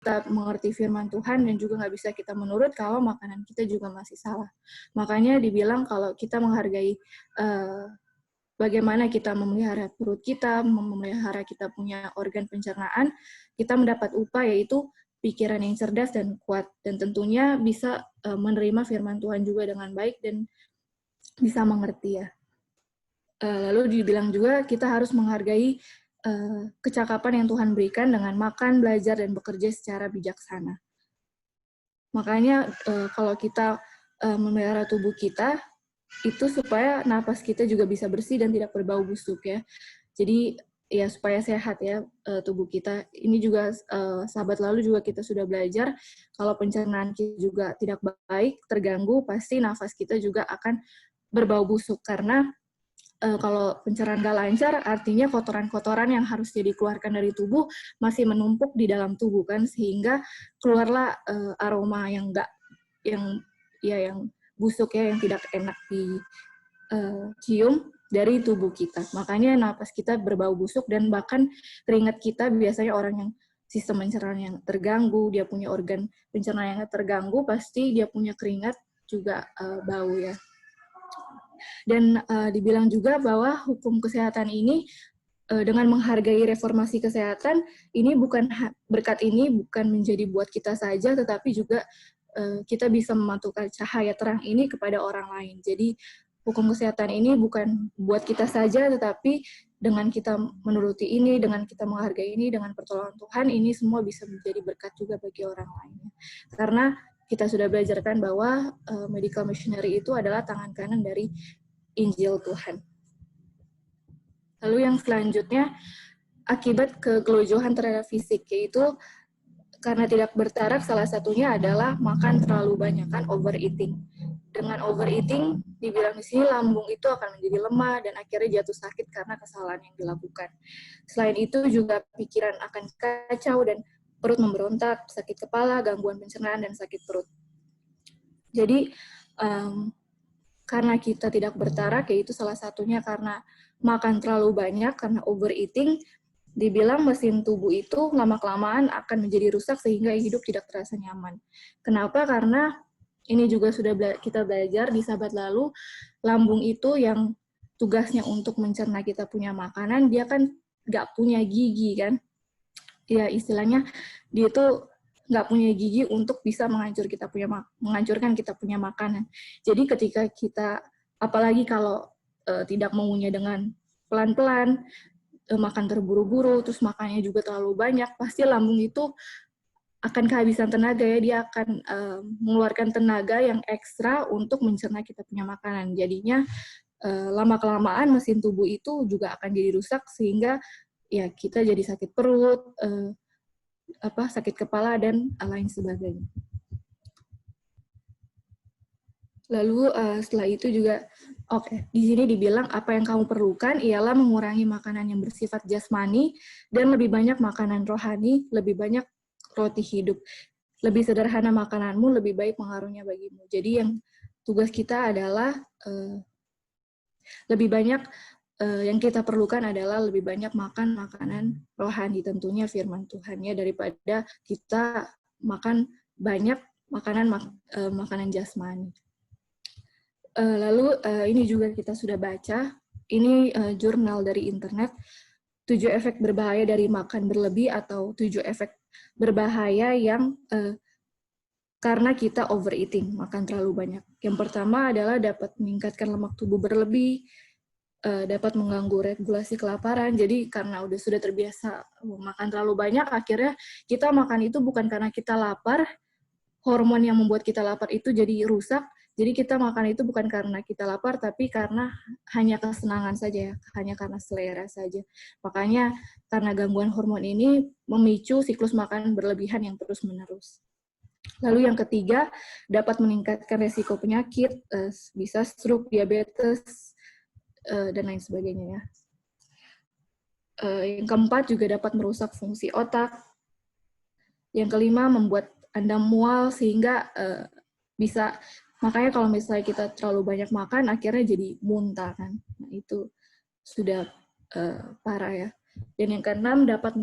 kita mengerti firman Tuhan dan juga nggak bisa kita menurut kalau makanan kita juga masih salah. Makanya dibilang kalau kita menghargai bagaimana kita memelihara perut kita, memelihara kita punya organ pencernaan, kita mendapat upah yaitu pikiran yang cerdas dan kuat. Dan tentunya bisa menerima firman Tuhan juga dengan baik dan bisa mengerti ya. Lalu dibilang juga kita harus menghargai kecakapan yang Tuhan berikan dengan makan, belajar, dan bekerja secara bijaksana. Makanya kalau kita memelihara tubuh kita, itu supaya napas kita juga bisa bersih dan tidak berbau busuk ya. Jadi ya supaya sehat ya tubuh kita. Ini juga sahabat lalu juga kita sudah belajar kalau pencernaan kita juga tidak baik, terganggu, pasti nafas kita juga akan berbau busuk karena kalau pencernaan gak lancar, artinya kotoran-kotoran yang harus dikeluarkan dari tubuh masih menumpuk di dalam tubuh kan, sehingga keluarlah aroma yang busuk ya, yang tidak enak dicium dari tubuh kita. Makanya napas kita berbau busuk dan bahkan keringat kita biasanya orang yang sistem pencernaan yang terganggu, dia punya organ pencernaan yang terganggu, pasti dia punya keringat juga bau ya. Dan dibilang juga bahwa hukum kesehatan ini dengan menghargai reformasi kesehatan, ini berkat ini bukan menjadi buat kita saja, tetapi juga kita bisa memantulkan cahaya terang ini kepada orang lain. Jadi hukum kesehatan ini bukan buat kita saja, tetapi dengan kita menuruti ini, dengan kita menghargai ini, dengan pertolongan Tuhan, ini semua bisa menjadi berkat juga bagi orang lain. Karena kita sudah belajarkan bahwa medical missionary itu adalah tangan kanan dari Injil Tuhan. Lalu yang selanjutnya, akibat kegelojohan terhadap fisik, yaitu karena tidak bertaraf, salah satunya adalah makan terlalu banyak, kan overeating. Dengan overeating, dibilang di sini lambung itu akan menjadi lemah dan akhirnya jatuh sakit karena kesalahan yang dilakukan. Selain itu juga pikiran akan kacau dan perut memberontak, sakit kepala, gangguan pencernaan, dan sakit perut. Jadi, karena kita tidak bertarak, yaitu salah satunya karena makan terlalu banyak, karena overeating, dibilang mesin tubuh itu lama-kelamaan akan menjadi rusak sehingga hidup tidak terasa nyaman. Kenapa? Karena ini juga sudah kita belajar di sahabat lalu, lambung itu yang tugasnya untuk mencerna kita punya makanan, dia kan nggak punya gigi kan. Ya istilahnya dia itu nggak punya gigi untuk bisa menghancurkan kita punya makanan. Jadi ketika kita, apalagi kalau tidak mengunyah dengan pelan-pelan, makan terburu-buru, terus makannya juga terlalu banyak, pasti lambung itu akan kehabisan tenaga ya, dia akan mengeluarkan tenaga yang ekstra untuk mencerna kita punya makanan. Jadinya lama-kelamaan mesin tubuh itu juga akan jadi rusak sehingga ya kita jadi sakit perut, sakit kepala, dan lain sebagainya. Lalu setelah itu juga, di sini dibilang apa yang kamu perlukan ialah mengurangi makanan yang bersifat jasmani dan lebih banyak makanan rohani, lebih banyak roti hidup. Lebih sederhana makananmu, lebih baik pengaruhnya bagimu. Jadi yang tugas kita adalah lebih banyak, yang kita perlukan adalah lebih banyak makan makanan rohani, tentunya firman Tuhan ya, daripada kita makan banyak makanan jasmani. Lalu ini juga kita sudah baca, ini jurnal dari internet, 7 efek berbahaya dari makan berlebih atau 7 efek berbahaya yang karena kita overeating, makan terlalu banyak. Yang pertama adalah dapat meningkatkan lemak tubuh berlebih, dapat mengganggu regulasi kelaparan. Jadi karena sudah terbiasa makan terlalu banyak, akhirnya kita makan itu bukan karena kita lapar, hormon yang membuat kita lapar itu jadi rusak. Jadi kita makan itu bukan karena kita lapar, tapi karena hanya kesenangan saja ya, hanya karena selera saja. Makanya karena gangguan hormon ini memicu siklus makan berlebihan yang terus-menerus. Lalu yang ketiga, dapat meningkatkan resiko penyakit, bisa stroke, diabetes, dan lain sebagainya ya. Yang keempat juga dapat merusak fungsi otak. Yang kelima, membuat Anda mual sehingga bisa, makanya kalau misalnya kita terlalu banyak makan, akhirnya jadi muntah kan. Nah, itu sudah parah ya. Dan yang keenam, dapat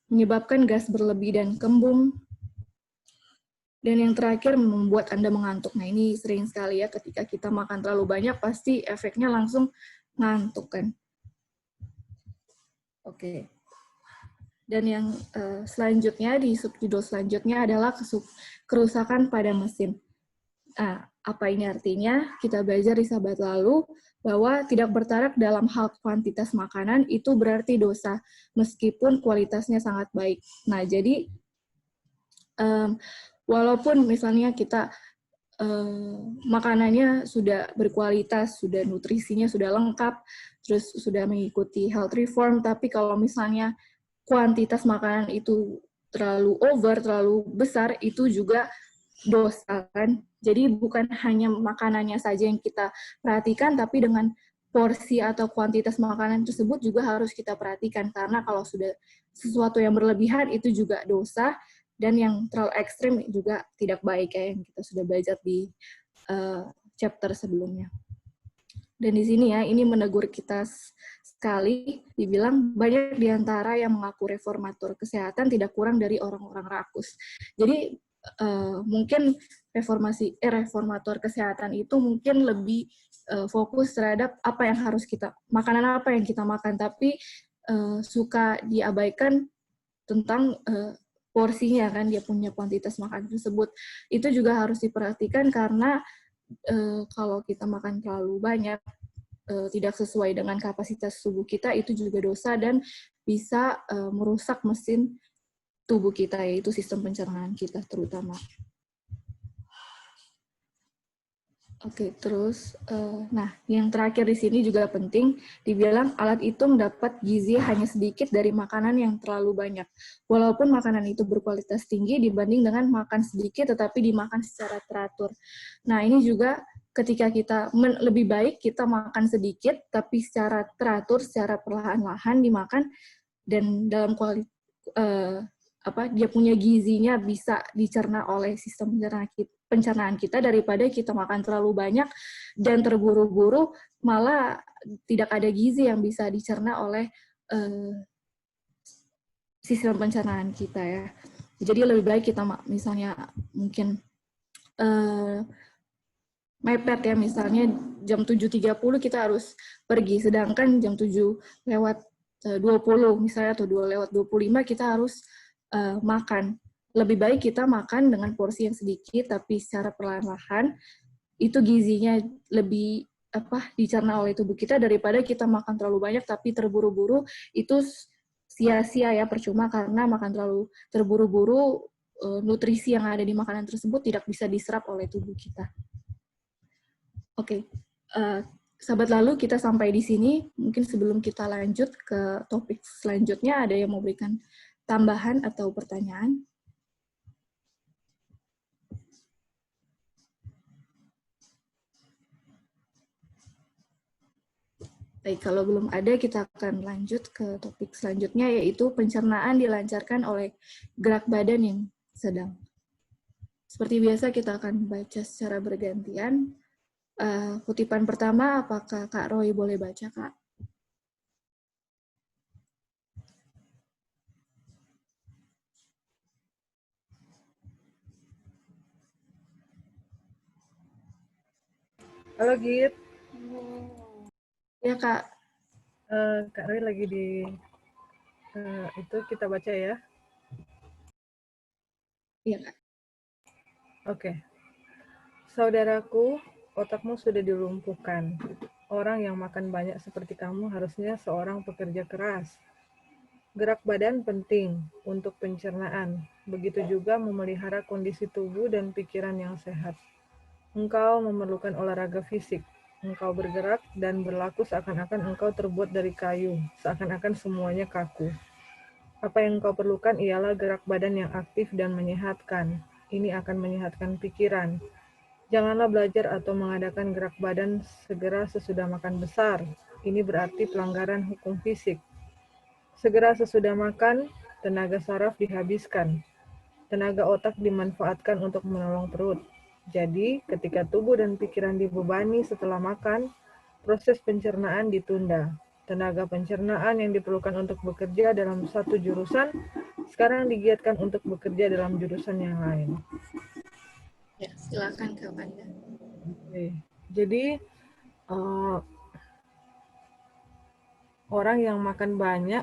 menyebabkan gas berlebih dan kembung. Dan yang terakhir, membuat Anda mengantuk. Nah, ini sering sekali ya, ketika kita makan terlalu banyak, pasti efeknya langsung ngantuk kan. Oke. Dan yang selanjutnya, di subjudul selanjutnya adalah kerusakan pada mesin. Nah, apa ini artinya? Kita belajar di sahabat lalu bahwa tidak bertarak dalam hal kuantitas makanan itu berarti dosa, meskipun kualitasnya sangat baik. Nah, jadi walaupun misalnya kita makanannya sudah berkualitas, sudah nutrisinya sudah lengkap, terus sudah mengikuti health reform, tapi kalau misalnya kuantitas makanan itu terlalu over, terlalu besar, itu juga dosa kan. Jadi bukan hanya makanannya saja yang kita perhatikan, tapi dengan porsi atau kuantitas makanan tersebut juga harus kita perhatikan, karena kalau sudah sesuatu yang berlebihan itu juga dosa, dan yang terlalu ekstrim juga tidak baik, kayak yang kita sudah belajar di chapter sebelumnya. Dan di sini ya, ini menegur kita sekali, dibilang banyak di antara yang mengaku reformator kesehatan tidak kurang dari orang-orang rakus. Jadi mungkin reformator kesehatan itu mungkin lebih fokus terhadap apa yang harus kita, makanan apa yang kita makan, tapi suka diabaikan tentang porsinya kan, dia punya kuantitas makan tersebut. Itu juga harus diperhatikan karena kalau kita makan terlalu banyak, tidak sesuai dengan kapasitas tubuh kita, itu juga dosa dan bisa merusak mesin tubuh kita, yaitu sistem pencernaan kita terutama. Oke, terus, nah yang terakhir di sini juga penting, dibilang alat itu mendapat gizi hanya sedikit dari makanan yang terlalu banyak. Walaupun makanan itu berkualitas tinggi dibanding dengan makan sedikit tetapi dimakan secara teratur. Nah ini juga ketika kita lebih baik kita makan sedikit tapi secara teratur, secara perlahan-lahan dimakan, dan dalam dia punya gizinya bisa dicerna oleh sistem pencernaan kita, daripada kita makan terlalu banyak dan terburu-buru malah tidak ada gizi yang bisa dicerna oleh sistem pencernaan kita ya. Jadi lebih baik kita misalnya mungkin mepet ya, misalnya jam 7.30 kita harus pergi, sedangkan jam 7:20 misalnya atau 2:25 kita harus makan. Lebih baik kita makan dengan porsi yang sedikit tapi secara perlahan-lahan, itu gizinya lebih dicerna oleh tubuh kita, daripada kita makan terlalu banyak tapi terburu-buru, itu sia-sia ya, percuma, karena makan terlalu terburu-buru nutrisi yang ada di makanan tersebut tidak bisa diserap oleh tubuh kita. Oke, sahabat lalu kita sampai di sini. Mungkin sebelum kita lanjut ke topik selanjutnya, ada yang mau berikan tambahan atau pertanyaan? Baik, kalau belum ada, kita akan lanjut ke topik selanjutnya, yaitu pencernaan dilancarkan oleh gerak badan yang sedang. Seperti biasa, kita akan baca secara bergantian. Kutipan pertama, apakah Kak Roy boleh baca, Kak? Halo Git. Ya Kak. Kak Roy lagi di itu kita baca ya. Iya Kak. Oke. Saudaraku, otakmu sudah dilumpuhkan. Orang yang makan banyak seperti kamu harusnya seorang pekerja keras. Gerak badan penting untuk pencernaan. Begitu juga memelihara kondisi tubuh dan pikiran yang sehat. Engkau memerlukan olahraga fisik. Engkau bergerak dan berlaku seakan-akan engkau terbuat dari kayu, seakan-akan semuanya kaku. Apa yang engkau perlukan ialah gerak badan yang aktif dan menyehatkan. Ini akan menyehatkan pikiran. Janganlah belajar atau mengadakan gerak badan segera sesudah makan besar. Ini berarti pelanggaran hukum fisik. Segera sesudah makan, tenaga saraf dihabiskan. Tenaga otak dimanfaatkan untuk menolong perut. Jadi, ketika tubuh dan pikiran dibebani setelah makan, proses pencernaan ditunda. Tenaga pencernaan yang diperlukan untuk bekerja dalam satu jurusan, sekarang digiatkan untuk bekerja dalam jurusan yang lain. Ya, silakan Kak Wanda. Oke. Jadi orang yang makan banyak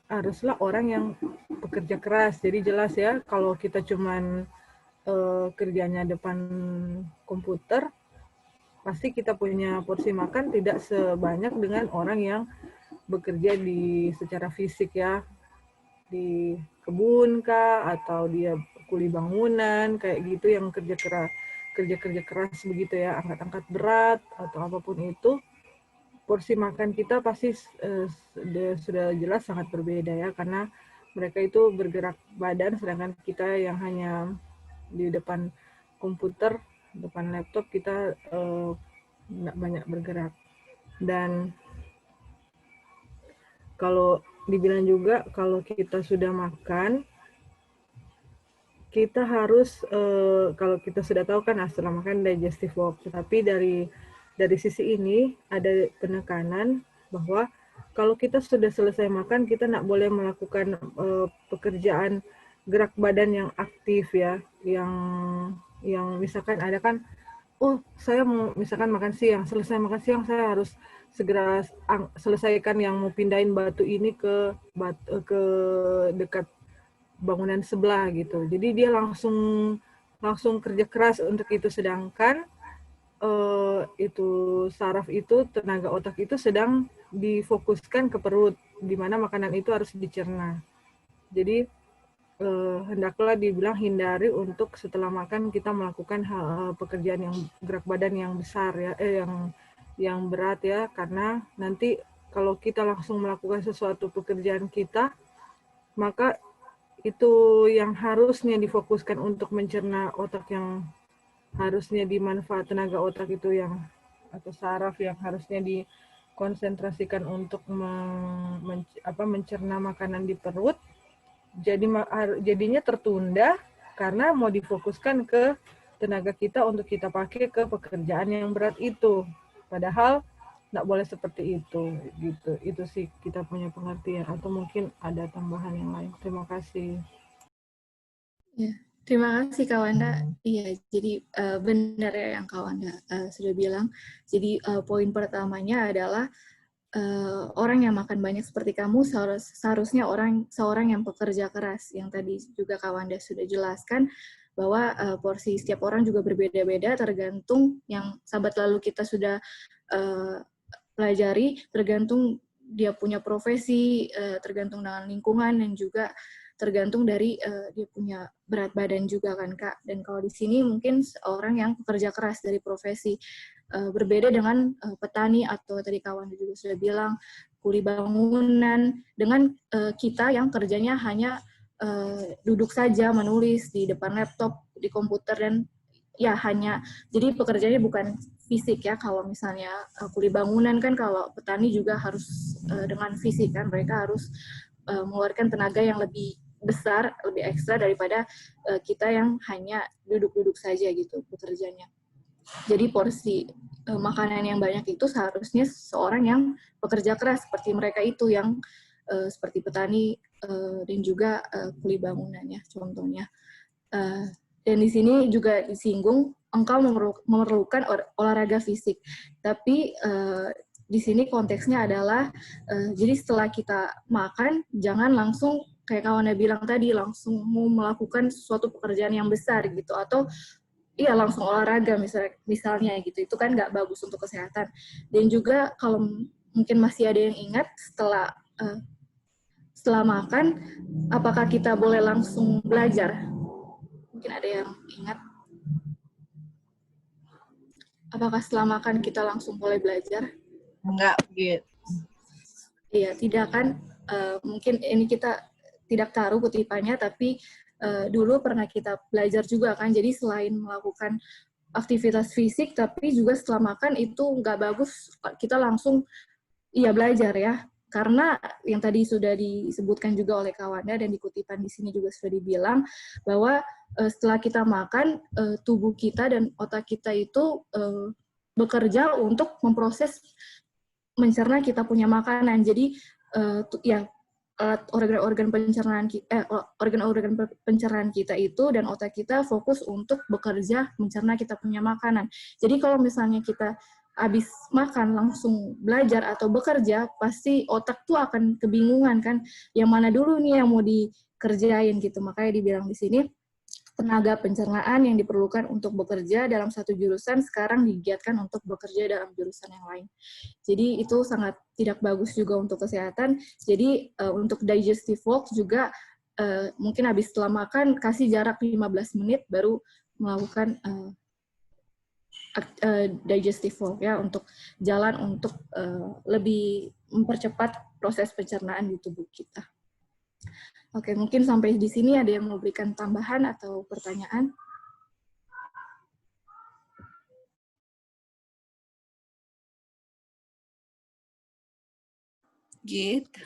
haruslah orang yang bekerja keras. Jadi jelas ya, kalau kita cuman kerjanya depan komputer, pasti kita punya porsi makan tidak sebanyak dengan orang yang bekerja secara fisik ya, di kebun kah, atau dia kuli bangunan, kayak gitu yang kerja keras begitu ya, angkat-angkat berat, atau apapun itu, porsi makan kita pasti sudah jelas sangat berbeda ya, karena mereka itu bergerak badan, sedangkan kita yang hanya di depan komputer, depan laptop, kita nggak banyak bergerak. Dan kalau dibilang juga, kalau kita sudah makan, kita harus, kalau kita sudah tahu kan setelah makan digestive walk, tetapi dari sisi ini ada penekanan bahwa kalau kita sudah selesai makan, kita nggak boleh melakukan pekerjaan gerak badan yang aktif ya, yang misalkan ada kan, oh saya mau misalkan makan siang, selesai makan siang saya harus segera selesaikan yang mau pindahin batu ini ke dekat bangunan sebelah gitu. Jadi dia langsung kerja keras untuk itu, sedangkan itu saraf itu, tenaga otak itu sedang difokuskan ke perut, di mana makanan itu harus dicerna. Jadi hendaklah dibilang hindari untuk setelah makan kita melakukan pekerjaan yang gerak badan yang besar ya, yang berat ya, karena nanti kalau kita langsung melakukan sesuatu pekerjaan kita, maka itu yang harusnya difokuskan untuk mencerna otak, yang harusnya dimanfaat tenaga otak itu yang, atau saraf yang harusnya dikonsentrasikan untuk mencerna makanan di perut, jadinya tertunda karena mau difokuskan ke tenaga kita untuk kita pakai ke pekerjaan yang berat itu. Padahal nggak boleh seperti itu gitu. Itu sih kita punya pengertian, atau mungkin ada tambahan yang lain. Terima kasih. Ya, terima kasih Kak Wanda. Iya, jadi benar ya yang Kak Wanda sudah bilang. Jadi poin pertamanya adalah orang yang makan banyak seperti kamu seharusnya seorang yang pekerja keras. Yang tadi juga Kak Wanda sudah jelaskan bahwa porsi setiap orang juga berbeda-beda tergantung yang sahabat lalu kita sudah pelajari, tergantung dia punya profesi, tergantung dengan lingkungan, dan juga tergantung dari dia punya berat badan juga kan Kak. Dan kalau di sini mungkin orang yang pekerja keras dari profesi, berbeda dengan petani atau tadi kawan juga sudah bilang kuli bangunan, dengan kita yang kerjanya hanya duduk saja menulis di depan laptop, di komputer, dan ya hanya, jadi pekerjaannya bukan fisik ya. Kalau misalnya kuli bangunan kan, kalau petani juga harus dengan fisik kan, mereka harus mengeluarkan tenaga yang lebih besar, lebih ekstra daripada kita yang hanya duduk-duduk saja gitu pekerjaannya. Jadi porsi makanan yang banyak itu seharusnya seorang yang pekerja keras seperti mereka itu, yang seperti petani dan juga kuli bangunan ya contohnya. Dan di sini juga disinggung engkau memerlukan olahraga fisik. Tapi di sini konteksnya adalah jadi setelah kita makan jangan langsung kayak kawan bilang tadi langsung mau melakukan suatu pekerjaan yang besar gitu, atau iya langsung olahraga misalnya gitu, itu kan nggak bagus untuk kesehatan. Dan juga kalau mungkin masih ada yang ingat, setelah makan apakah kita boleh langsung belajar? Mungkin ada yang ingat, apakah setelah makan kita langsung boleh belajar? Enggak, gitu. Iya, tidak kan? Mungkin ini kita tidak taruh kutipannya, tapi dulu pernah kita belajar juga kan, jadi selain melakukan aktivitas fisik, tapi juga setelah makan itu nggak bagus kita langsung belajar ya. Karena yang tadi sudah disebutkan juga oleh kawannya dan di kutipan di sini juga sudah dibilang bahwa setelah kita makan, tubuh kita dan otak kita itu bekerja untuk memproses, mencerna kita punya makanan. Jadi ya organ-organ pencernaan organ-organ pencernaan kita itu dan otak kita fokus untuk bekerja mencerna kita punya makanan. Jadi kalau misalnya kita habis makan langsung belajar atau bekerja, pasti otak tuh akan kebingungan kan, yang mana dulu nih yang mau dikerjain gitu. Makanya dibilang di sini tenaga pencernaan yang diperlukan untuk bekerja dalam satu jurusan sekarang digiatkan untuk bekerja dalam jurusan yang lain. Jadi itu sangat tidak bagus juga untuk kesehatan. Jadi untuk digestive walk juga mungkin habis setelah makan kasih jarak 15 menit baru melakukan digestive walk ya, untuk jalan untuk lebih mempercepat proses pencernaan di tubuh kita. Oke, mungkin sampai di sini ada yang mau berikan tambahan atau pertanyaan? Gitu.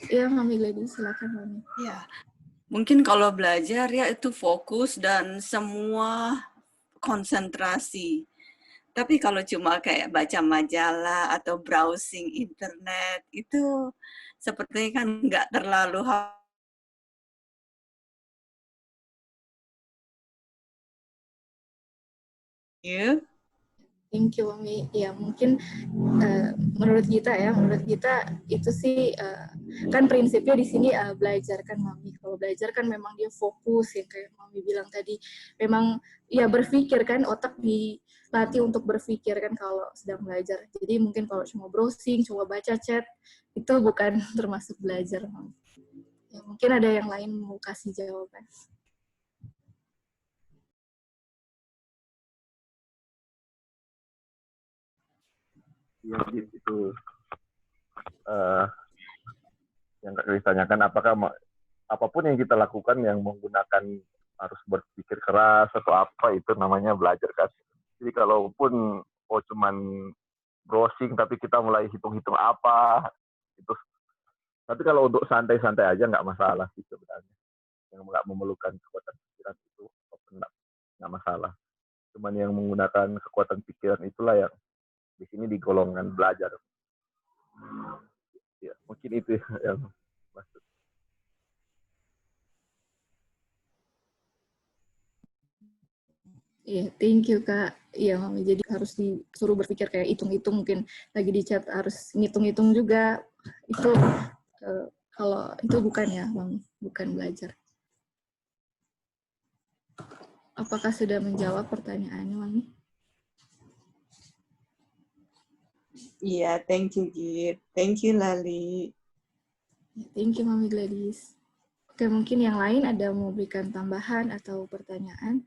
Ya, Mami Glady, silakan Mami. Ya, mungkin kalau belajar ya itu fokus dan semua konsentrasi. Tapi kalau cuma kayak baca majalah atau browsing internet itu sepertinya kan nggak terlalu ya. Thank you, Mami. Ya, mungkin menurut kita itu sih kan prinsipnya di sini belajar kan, Mami. Kalau belajar kan memang dia fokus yang kayak Mami bilang tadi. Memang ya berpikir kan, otak dilatih untuk berpikir kan kalau sedang belajar. Jadi mungkin kalau cuma browsing, cuma baca chat, itu bukan termasuk belajar, Mami. Ya, mungkin ada yang lain mau kasih jawaban. Ya, itu yang Kak Kris tanyakan, apakah apapun yang kita lakukan yang menggunakan harus berpikir keras atau apa, itu namanya belajar kan. Jadi kalaupun cuman browsing tapi kita mulai hitung-hitung apa itu, tapi kalau untuk santai-santai aja nggak masalah sih sebenarnya, yang nggak memerlukan kekuatan pikiran itu nggak masalah. Cuman yang menggunakan kekuatan pikiran itulah yang di sini digolongkan belajar. Ya, mungkin itu yang maksud. Iya, thank you Kak. Iya, Mami. Jadi harus disuruh berpikir kayak hitung-hitung, mungkin lagi di chat harus ngitung-hitung juga. Itu kalau itu bukan ya, Mami, bukan belajar. Apakah sudah menjawab pertanyaannya, Mami? Iya, thank you Git. Thank you Lali. Thank you Mami Gladys. Oke, mungkin yang lain ada mau berikan tambahan atau pertanyaan?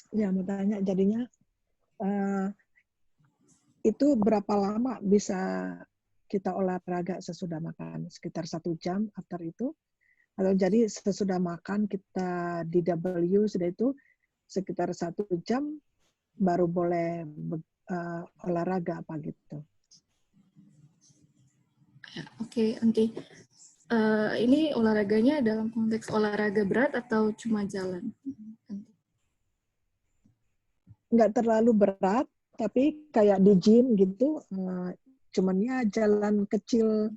Ya, mau tanya jadinya itu berapa lama bisa kita olahraga sesudah makan? Sekitar 1 jam after itu? Atau jadi sesudah makan kita di W, sudah itu sekitar 1 jam baru boleh olahraga apa gitu? Ya, oke, nanti ini olahraganya dalam konteks olahraga berat atau cuma jalan? Nggak terlalu berat, tapi kayak di gym gitu, cuman ya jalan kecil,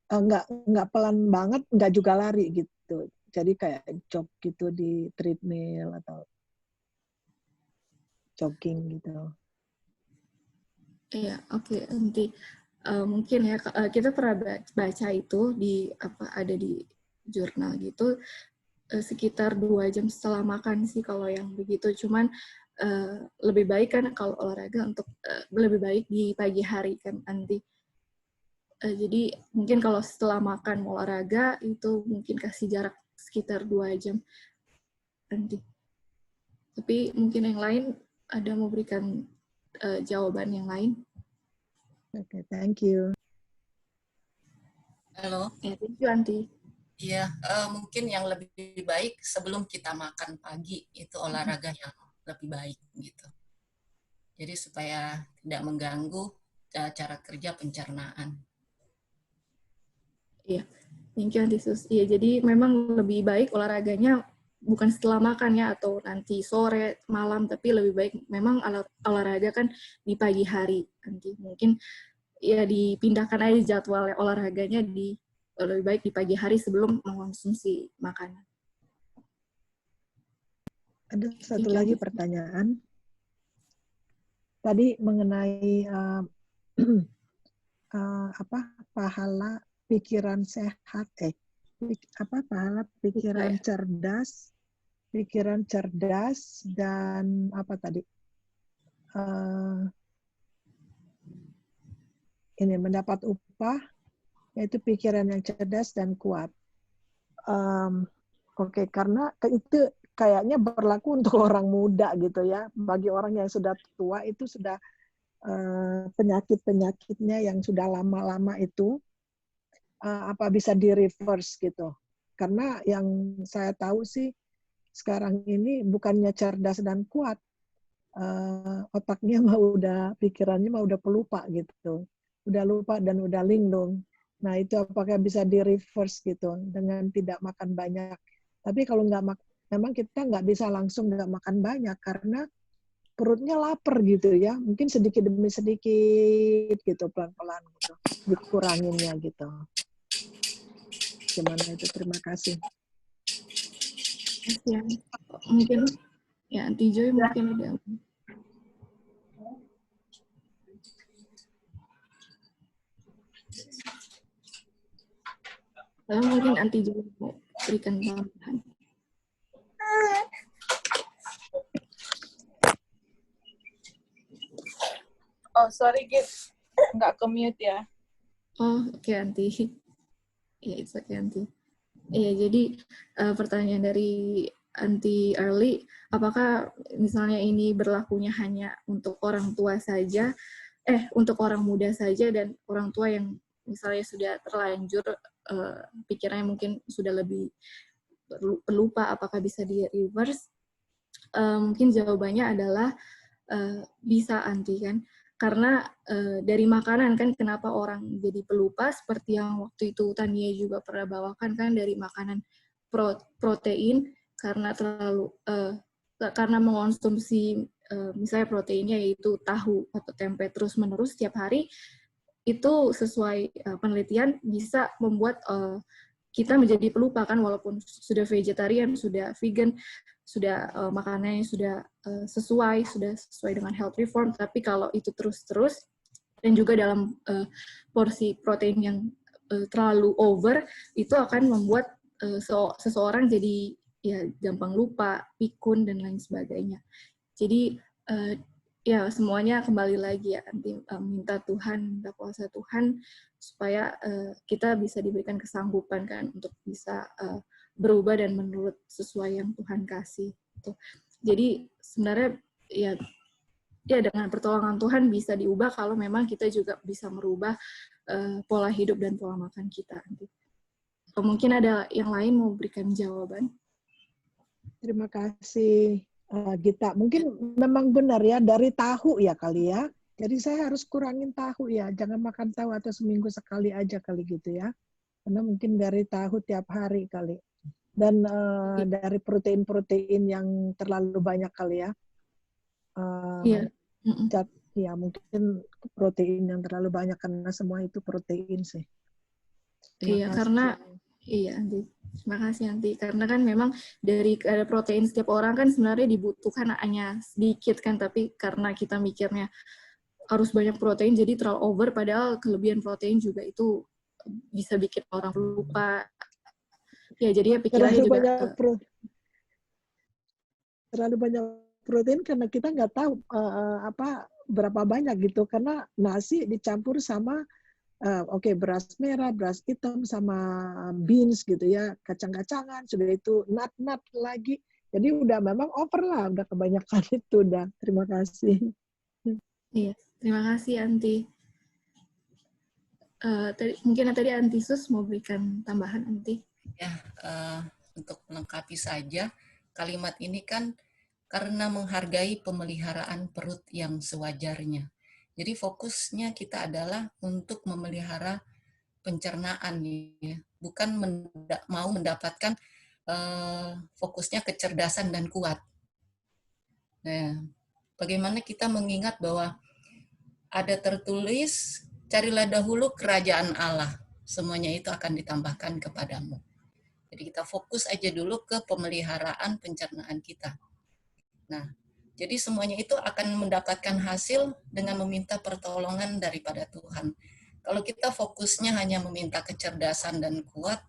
nggak pelan banget, nggak juga lari gitu. Jadi kayak jog gitu di treadmill atau jogging gitu. Iya, oke, nanti mungkin ya kita pernah baca itu di ada di jurnal gitu, sekitar 2 jam setelah makan sih kalau yang begitu. Cuman lebih baik kan kalau olahraga untuk lebih baik di pagi hari kan nanti. Jadi mungkin kalau setelah makan mau olahraga itu mungkin kasih jarak sekitar 2 jam nanti. Tapi mungkin yang lain ada mau berikan jawaban yang lain. Oke, thank you. Halo. Ya, thank you Anti. Iya, mungkin yang lebih baik sebelum kita makan pagi itu olahraga yang lebih baik gitu. Jadi supaya tidak mengganggu cara kerja pencernaan. Iya, thank you Anti Sus. Iya, jadi memang lebih baik olahraganya bukan setelah makan ya, atau nanti sore, malam, tapi lebih baik memang olahraga kan di pagi hari. Nanti mungkin ya dipindahkan aja jadwal olahraganya lebih baik di pagi hari sebelum mengkonsumsi makanan. Ada satu lagi pertanyaan. Tadi mengenai pahala pikiran sehat, pahala pikiran cerdas dan apa tadi? Ini mendapat upah, yaitu pikiran yang cerdas dan kuat. Oke, karena itu kayaknya berlaku untuk orang muda gitu ya. Bagi orang yang sudah tua itu sudah penyakit-penyakitnya yang sudah lama-lama itu apa bisa di reverse gitu. Karena yang saya tahu sih sekarang ini bukannya cerdas dan kuat, otaknya pikirannya udah pelupa gitu. Udah lupa dan udah linglung. Nah itu apakah bisa di reverse gitu dengan tidak makan banyak. Tapi kalau memang kita nggak bisa langsung nggak makan banyak karena perutnya lapar gitu ya. Mungkin sedikit demi sedikit gitu, pelan-pelan gitu. Dikuranginnya gitu. Gimana itu? Terima kasih. Ya, mungkin ya Aunty Joy mungkin ada. Lalu mungkin Aunty Joy mau berikan tambahan. Oh, sorry, Git. Nggak ke-mute ya. Oh, oke, Aunty. Ya, it's okay, Aunty. Iya, jadi pertanyaan dari Aunty Early, apakah misalnya ini berlakunya hanya untuk orang tua saja, untuk orang muda saja, dan orang tua yang misalnya sudah terlanjur pikirannya mungkin sudah lebih pelupa, apakah bisa di reverse? Mungkin jawabannya adalah bisa, Aunty, kan? Karena dari makanan kan kenapa orang jadi pelupa, seperti yang waktu itu Tania juga pernah bawakan kan, dari makanan protein, karena karena mengonsumsi misalnya proteinnya yaitu tahu atau tempe terus-menerus setiap hari, itu sesuai penelitian bisa membuat kita menjadi pelupa kan, walaupun sudah vegetarian, sudah vegan, sudah makanannya sudah sesuai dengan health reform, tapi kalau itu terus-terus dan juga dalam porsi protein yang terlalu over, itu akan membuat seseorang jadi ya gampang lupa, pikun dan lain sebagainya. Jadi ya semuanya kembali lagi ya, nanti minta Tuhan, minta kuasa Tuhan supaya kita bisa diberikan kesanggupan kan untuk bisa berubah dan menurut sesuai yang Tuhan kasih. Jadi sebenarnya ya dengan pertolongan Tuhan bisa diubah kalau memang kita juga bisa merubah pola hidup dan pola makan kita. Mungkin ada yang lain mau berikan jawaban? Terima kasih Gita. Mungkin memang benar ya dari tahu ya kali ya. Jadi saya harus kurangin tahu ya. Jangan makan tahu atau seminggu sekali aja kali gitu ya. Karena mungkin dari tahu tiap hari kali. Dan dari protein-protein yang terlalu banyak kali ya. Iya. Ya mungkin protein yang terlalu banyak karena semua itu protein sih. Iya, karena iya, terima kasih Aunty. Karena kan memang dari protein setiap orang kan sebenarnya dibutuhkan hanya sedikit kan, tapi karena kita mikirnya harus banyak protein jadi terlalu over, padahal kelebihan protein juga itu bisa bikin orang lupa. Ya, jadi ya pikirannya juga terlalu banyak protein karena kita nggak tahu berapa banyak gitu, karena nasi dicampur sama beras merah, beras hitam, sama beans gitu ya, kacang-kacangan, sudah itu nut lagi. Jadi udah memang over lah, udah kebanyakan itu udah. Terima kasih. Iya, terima kasih Aunty. Mungkin tadi Aunty Sus mau berikan tambahan, Aunty. Ya, untuk melengkapi saja, kalimat ini kan karena menghargai pemeliharaan perut yang sewajarnya. Jadi fokusnya kita adalah untuk memelihara pencernaan, ya, bukan mau mendapatkan fokusnya kecerdasan dan kuat. Nah, bagaimana kita mengingat bahwa ada tertulis, carilah dahulu kerajaan Allah, semuanya itu akan ditambahkan kepadamu. Jadi kita fokus aja dulu ke pemeliharaan pencernaan kita. Nah, jadi semuanya itu akan mendapatkan hasil dengan meminta pertolongan daripada Tuhan. Kalau kita fokusnya hanya meminta kecerdasan dan kuat,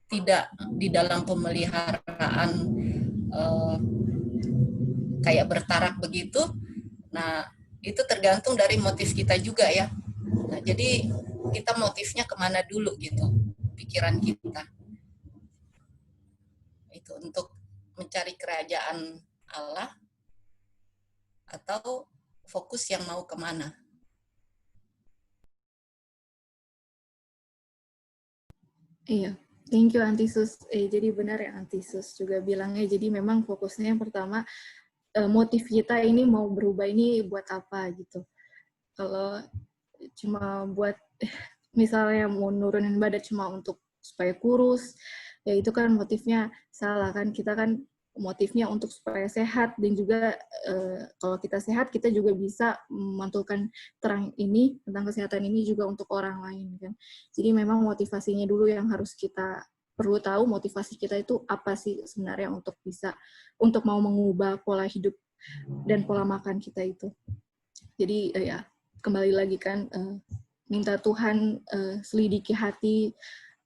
tidak di dalam pemeliharaan kayak bertarak begitu, nah itu tergantung dari motif kita juga ya. Nah, jadi kita motifnya kemana dulu gitu, pikiran kita. Itu untuk mencari kerajaan Allah atau fokus yang mau kemana. Iya, thank you Antisus. Jadi benar ya Antisus juga bilangnya, jadi memang fokusnya yang pertama, motif kita ini mau berubah ini buat apa gitu. Kalau cuma buat misalnya mau nurunin badan cuma untuk supaya kurus, ya itu kan motifnya salah kan. Kita kan motifnya untuk supaya sehat, dan juga kalau kita sehat kita juga bisa memantulkan terang ini tentang kesehatan ini juga untuk orang lain kan. Jadi memang motivasinya dulu yang harus kita perlu tahu, motivasi kita itu apa sih sebenarnya untuk mau mengubah pola hidup dan pola makan kita itu. Jadi ya kembali lagi kan, minta Tuhan selidiki hati,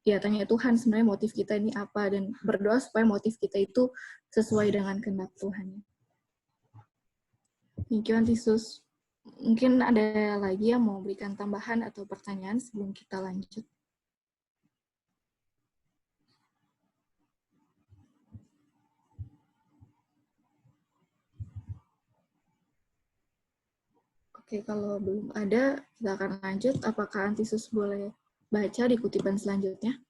ya tanya Tuhan sebenarnya motif kita ini apa, dan berdoa supaya motif kita itu sesuai dengan kehendak Tuhan. Thank you Antisus. Mungkin ada lagi yang mau berikan tambahan atau pertanyaan sebelum kita lanjut. Oke, kalau belum ada, kita akan lanjut. Apakah Antisus boleh baca di kutipan selanjutnya?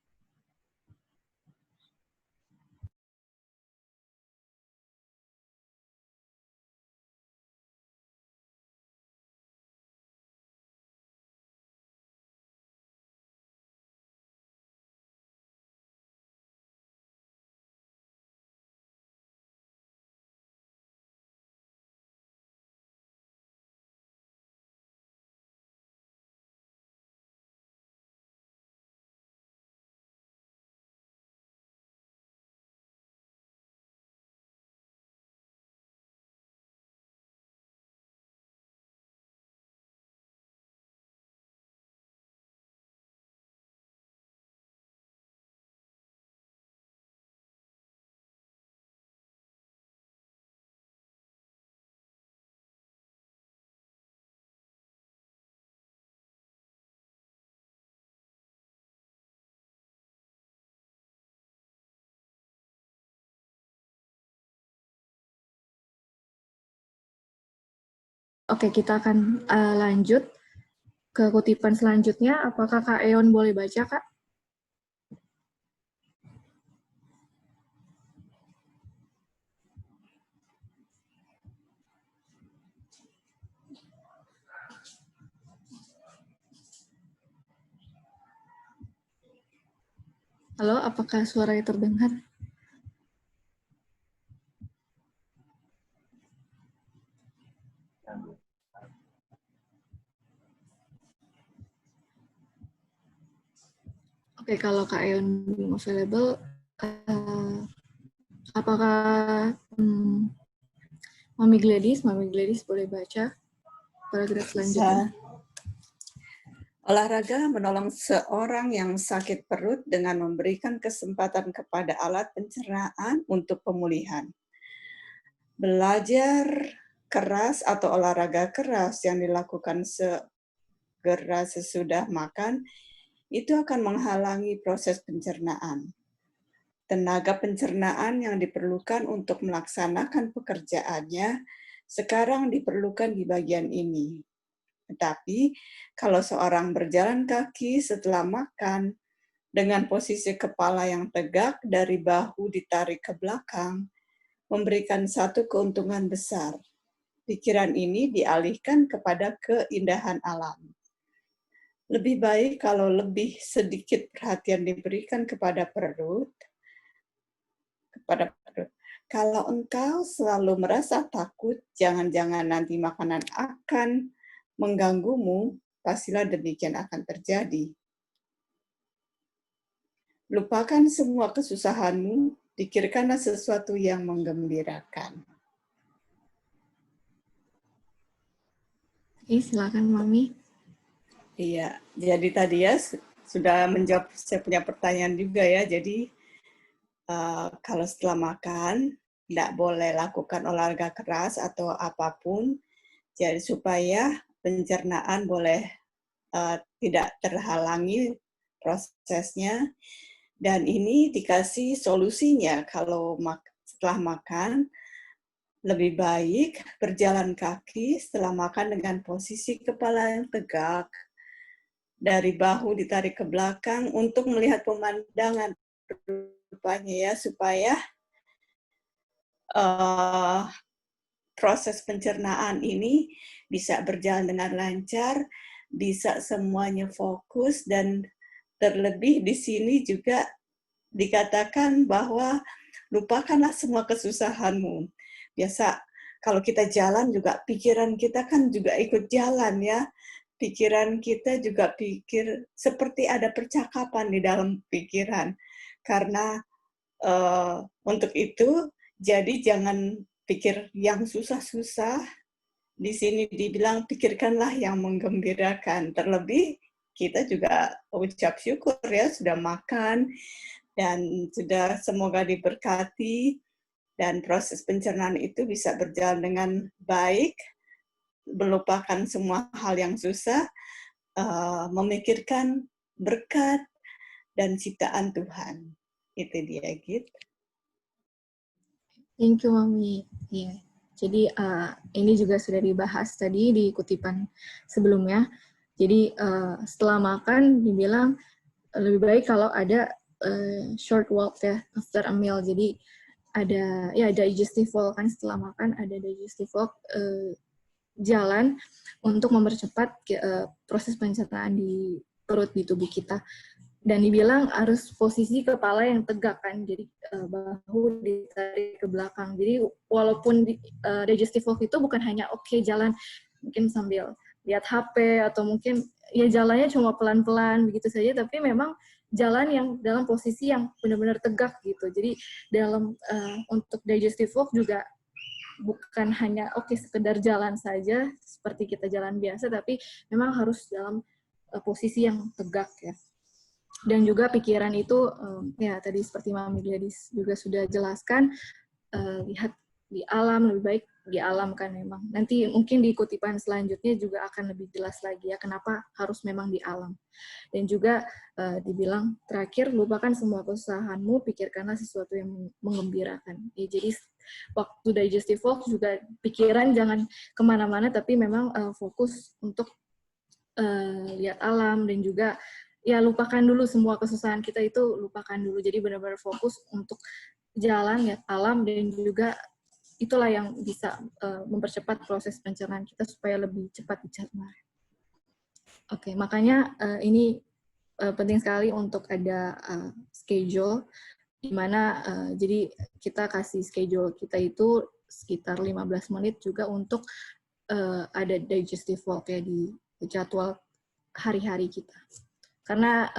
Oke, kita akan lanjut ke kutipan selanjutnya. Apakah Kak Eon boleh baca, Kak? Halo, apakah suaranya terdengar? Oke, kalau Kak Eon belum available, apakah Mami Gladys boleh baca paragraf selanjutnya? Olahraga menolong seorang yang sakit perut dengan memberikan kesempatan kepada alat pencernaan untuk pemulihan. Belajar keras atau olahraga keras yang dilakukan segera sesudah makan itu akan menghalangi proses pencernaan. Tenaga pencernaan yang diperlukan untuk melaksanakan pekerjaannya sekarang diperlukan di bagian ini. Tetapi kalau seorang berjalan kaki setelah makan dengan posisi kepala yang tegak dari bahu ditarik ke belakang, memberikan satu keuntungan besar. Pikiran ini dialihkan kepada keindahan alam. Lebih baik kalau lebih sedikit perhatian diberikan kepada perut. Kalau engkau selalu merasa takut, jangan-jangan nanti makanan akan mengganggumu, pastilah demikian akan terjadi. Lupakan semua kesusahanmu, pikirkanlah sesuatu yang menggembirakan. Oke, silakan Mami. Iya, jadi tadi ya sudah menjawab saya punya pertanyaan juga ya. Jadi kalau setelah makan tidak boleh lakukan olahraga keras atau apapun, jadi supaya pencernaan boleh tidak terhalangi prosesnya. Dan ini dikasih solusinya kalau setelah makan lebih baik berjalan kaki setelah makan dengan posisi kepala yang tegak, dari bahu ditarik ke belakang untuk melihat pemandangan rupanya ya, supaya proses pencernaan ini bisa berjalan dengan lancar, bisa semuanya fokus, dan terlebih di sini juga dikatakan bahwa lupakanlah semua kesusahanmu. Biasa kalau kita jalan juga pikiran kita kan juga ikut jalan ya. Pikiran kita juga pikir seperti ada percakapan di dalam pikiran. Karena untuk itu, jadi jangan pikir yang susah-susah. Di sini dibilang pikirkanlah yang menggembirakan. Terlebih kita juga ucap syukur ya, sudah makan dan sudah semoga diberkati dan proses pencernaan itu bisa berjalan dengan baik, melupakan semua hal yang susah, memikirkan berkat dan ciptaan Tuhan. Itu dia gitu. Thank you, Mami. Iya. Jadi ini juga sudah dibahas tadi di kutipan sebelumnya. Jadi setelah makan dibilang lebih baik kalau ada short walk ya after a meal. Jadi ada digestive walk kan, setelah makan ada digestive walk, jalan untuk mempercepat proses pencernaan di perut, di tubuh kita. Dan dibilang harus posisi kepala yang tegak kan, jadi bahu ditarik ke belakang. Jadi walaupun digestive walk itu bukan hanya jalan mungkin sambil lihat HP atau mungkin ya jalannya cuma pelan-pelan begitu saja, tapi memang jalan yang dalam posisi yang benar-benar tegak gitu. Jadi dalam untuk digestive walk juga bukan hanya sekedar jalan saja seperti kita jalan biasa, tapi memang harus dalam posisi yang tegak ya. Dan juga pikiran itu, ya tadi seperti Mami Gladys juga sudah jelaskan, lihat di alam, lebih baik di alam kan memang. Nanti mungkin di kutipan selanjutnya juga akan lebih jelas lagi ya, kenapa harus memang di alam. Dan juga dibilang terakhir, lupakan semua kesusahanmu, pikirkanlah sesuatu yang menggembirakan. Ya, jadi waktu digestive walk juga pikiran jangan kemana-mana, tapi memang fokus untuk lihat alam dan juga ya lupakan dulu semua kesusahan kita itu, lupakan dulu. Jadi benar-benar fokus untuk jalan, lihat alam, dan juga itulah yang bisa mempercepat proses pencernaan kita supaya lebih cepat dicerna. Oke, makanya ini penting sekali untuk ada schedule, di mana jadi kita kasih schedule kita itu sekitar 15 menit juga untuk ada digestive walk ya di jadwal hari-hari kita. Karena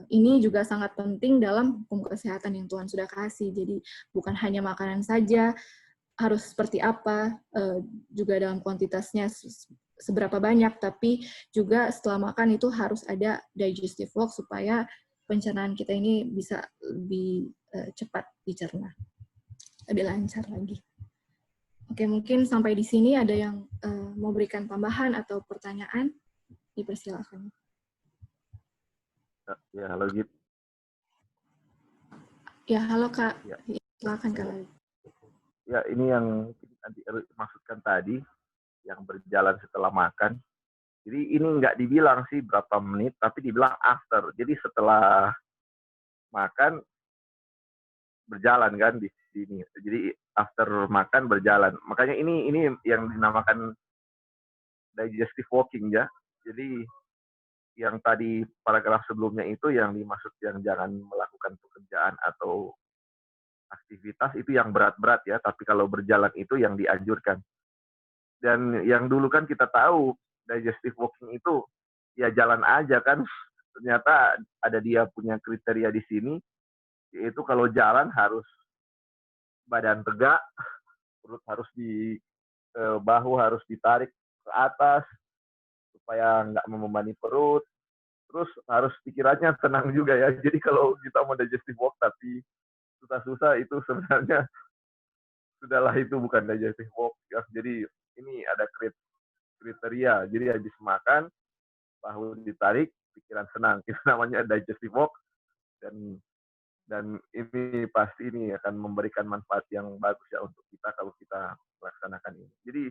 ini juga sangat penting dalam hukum kesehatan yang Tuhan sudah kasih. Jadi bukan hanya makanan saja, harus seperti apa, juga dalam kuantitasnya seberapa banyak, tapi juga setelah makan itu harus ada digestive walk supaya pencernaan kita ini bisa lebih cepat dicerna, lebih lancar lagi. Oke, mungkin sampai di sini ada yang mau berikan tambahan atau pertanyaan? Dipersilakan. Ya, halo Git. Ya, halo Kak. Ya. Silakan Kak. Ya, ini yang nanti maksudkan tadi, yang berjalan setelah makan. Jadi ini nggak dibilang sih berapa menit, tapi dibilang after. Jadi setelah makan berjalan kan di sini. Jadi after makan berjalan. Makanya ini yang dinamakan digestive walking ya. Jadi yang tadi paragraf sebelumnya itu yang dimaksud yang jangan melakukan pekerjaan atau aktivitas itu yang berat-berat ya, tapi kalau berjalan itu yang dianjurkan. Dan yang dulu kan kita tahu digestive walking itu ya jalan aja kan, ternyata ada dia punya kriteria di sini, yaitu kalau jalan harus badan tegak, perut harus bahu harus ditarik ke atas supaya nggak membebani perut, terus harus pikirannya tenang juga ya. Jadi kalau kita mau digestive walk tapi susah-susah itu sebenarnya sudahlah, itu bukan digestive walk ya. Jadi ini ada kriteria. Jadi habis makan bahu ditarik, pikiran senang. Itu namanya digestive walk, dan ini pasti ini akan memberikan manfaat yang bagus ya untuk kita kalau kita melaksanakan ini. Jadi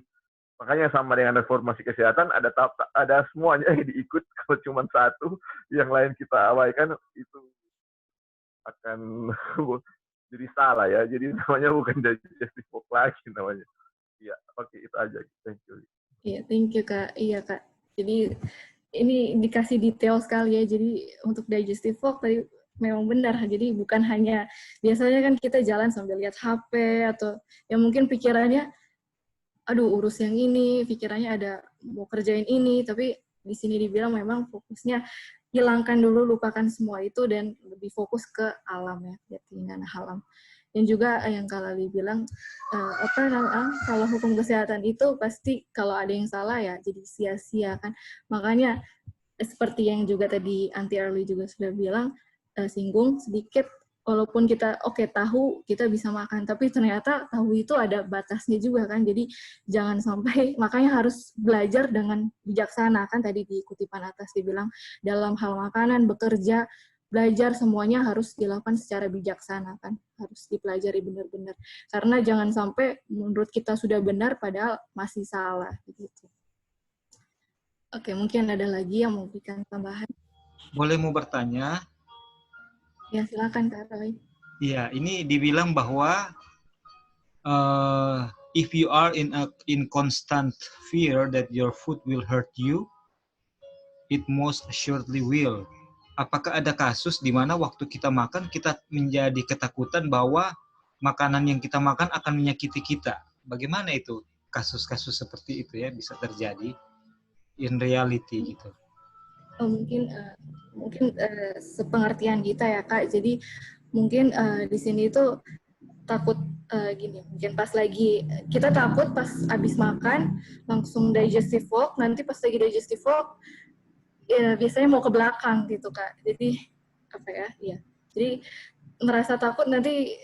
makanya sama dengan reformasi kesehatan ada semuanya yang diikut. Kalau cuma satu yang lain kita abaikan itu akan jadi salah ya. Jadi namanya bukan digestive walk lagi namanya. Iya, oke, itu aja. Thank you. Iya, thank you Kak. Iya Kak. Jadi ini dikasih detail sekali ya. Jadi untuk digestive walk tadi memang benar. Jadi bukan hanya, biasanya kan kita jalan sambil lihat HP atau ya mungkin pikirannya, aduh urus yang ini, pikirannya ada mau kerjain ini, tapi di sini dibilang memang fokusnya hilangkan dulu, lupakan semua itu dan lebih fokus ke alam ya, lihat keindahan alam. Dan juga yang Kak Lali bilang, kalau hukum kesehatan itu pasti kalau ada yang salah ya jadi sia-sia kan. Makanya seperti yang juga tadi Aunty Early juga sudah bilang, singgung sedikit, walaupun kita tahu kita bisa makan, tapi ternyata tahu itu ada batasnya juga kan. Jadi jangan sampai, makanya harus belajar dengan bijaksana kan, tadi di kutipan atas dibilang dalam hal makanan, bekerja, belajar semuanya harus dilakukan secara bijaksana kan, harus dipelajari benar-benar. Karena jangan sampai menurut kita sudah benar padahal masih salah gitu. Oke, mungkin ada lagi yang mau berikan tambahan. Boleh mau bertanya? Ya, silakan Kak Roy. Iya, ini dibilang bahwa if you are in constant fear that your food will hurt you, it most assuredly will. Apakah ada kasus di mana waktu kita makan kita menjadi ketakutan bahwa makanan yang kita makan akan menyakiti kita? Bagaimana itu kasus-kasus seperti itu ya bisa terjadi in reality gitu? Mungkin sepengertian kita ya Kak. Jadi mungkin di sini itu takut gini, mungkin pas lagi kita takut pas habis makan langsung digestive walk, nanti pas lagi digestive walk ya biasanya mau ke belakang gitu Kak. Jadi jadi merasa takut nanti